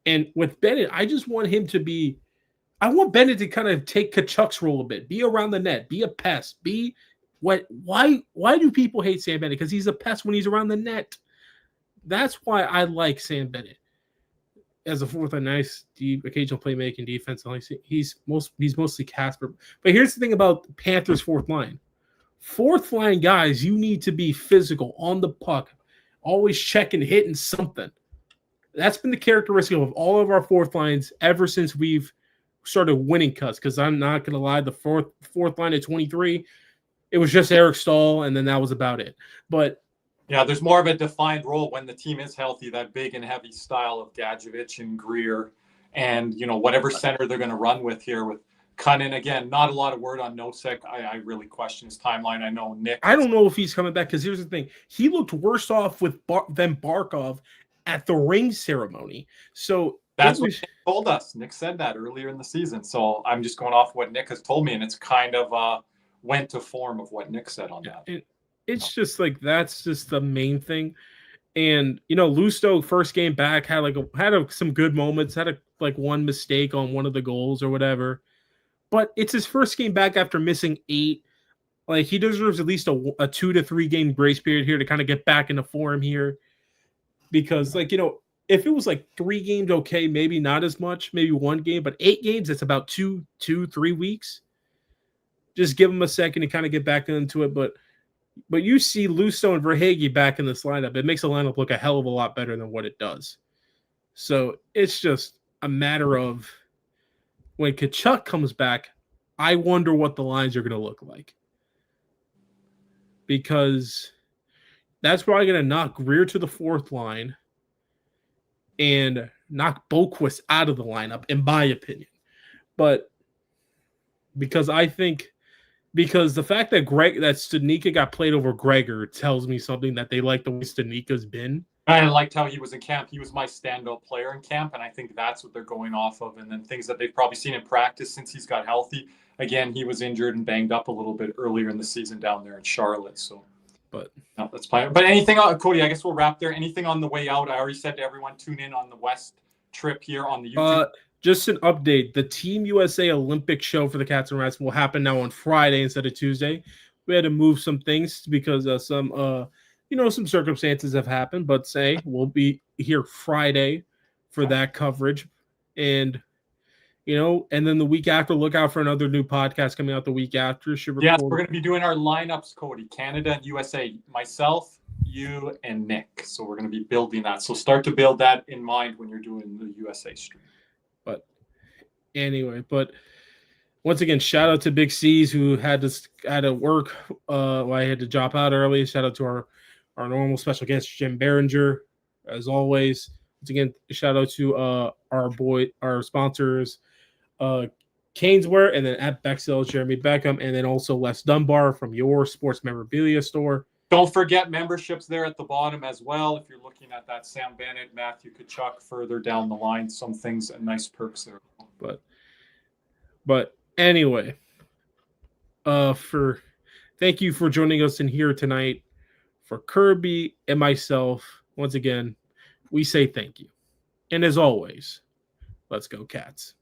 And with Bennett, I just want him to be. I want Bennett to kind of take Kachuk's role a bit, be around the net, be a pest, be what. Why do people hate Sam Bennett? Because he's a pest when he's around the net. That's why I like Sam Bennett. As a 4th and nice, deep, occasional playmaking defense. He's mostly Casper. But here's the thing about Panthers' 4th line. Fourth line guys, you need to be physical on the puck, always checking, hitting something. That's been the characteristic of all of our fourth lines ever since we've started winning cuts. Because I'm not going to lie, the fourth line at 23, it was just Eric Stahl, and then that was about it. But yeah, there's more of a defined role when the team is healthy, that big and heavy style of Gadjevich and Greer and, whatever center they're going to run with here with Cunnin. Again, not a lot of word on Nosek. I really question his timeline. I know Nick. I don't know if he's coming back because here's the thing. He looked worse off than Barkov at the ring ceremony. So that's what Nick told us. Nick said that earlier in the season. So I'm just going off what Nick has told me, and it's kind of went to form of what Nick said on that. It's just like that's just the main thing. And Lusto first game back had some good moments, had one mistake on one of the goals or whatever. But it's his first game back after missing 8. Like he deserves at least a 2 to 3 game grace period here to kind of get back into form here. Because if it was 3 games, okay, maybe not as much, maybe 1 game, but 8 games, it's about 3 weeks. Just give him a second to kind of get back into it. But you see Lusto and Verhaeghe back in this lineup. It makes the lineup look a hell of a lot better than what it does. So it's just a matter of when Tkachuk comes back, I wonder what the lines are going to look like. Because that's probably going to knock Greer to the fourth line and knock Boquist out of the lineup, in my opinion. But because the fact that Studnicka got played over Gregor tells me something that they like the way Studnicka's been. I liked how he was in camp. He was my standout player in camp, and I think that's what they're going off of. And then things that they've probably seen in practice since he's got healthy. Again, he was injured and banged up a little bit earlier in the season down there in Charlotte. So, but no, that's fine. But anything, Cody? I guess we'll wrap there. Anything on the way out? I already said to everyone, tune in on the West trip here on the YouTube. Just an update. The Team USA Olympic show for the Cats and Rats will happen now on Friday instead of Tuesday. We had to move some things because some circumstances have happened, but we'll be here Friday for that coverage. And, and then the week after, look out for another new podcast coming out the week after. Yes, we're going to be doing our lineups, Cody. Canada and USA. Myself, you, and Nick. So we're going to be building that. So start to build that in mind when you're doing the USA stream. But anyway, once again, shout out to Big C's who had to work. I had to drop out early. Shout out to our normal special guest, Jim Biringer, as always. Once again, shout out to our sponsors, Caneswear, and then at Bexell, Jeremy Beckham, and then also Les Dunbar from your sports memorabilia store. Don't forget memberships there at the bottom as well. If you're looking at that Sam Bennett, Matthew Tkachuk further down the line, some things and nice perks there. But anyway, thank you for joining us in here tonight. For Kirby and myself, once again, we say thank you. And as always, let's go Cats.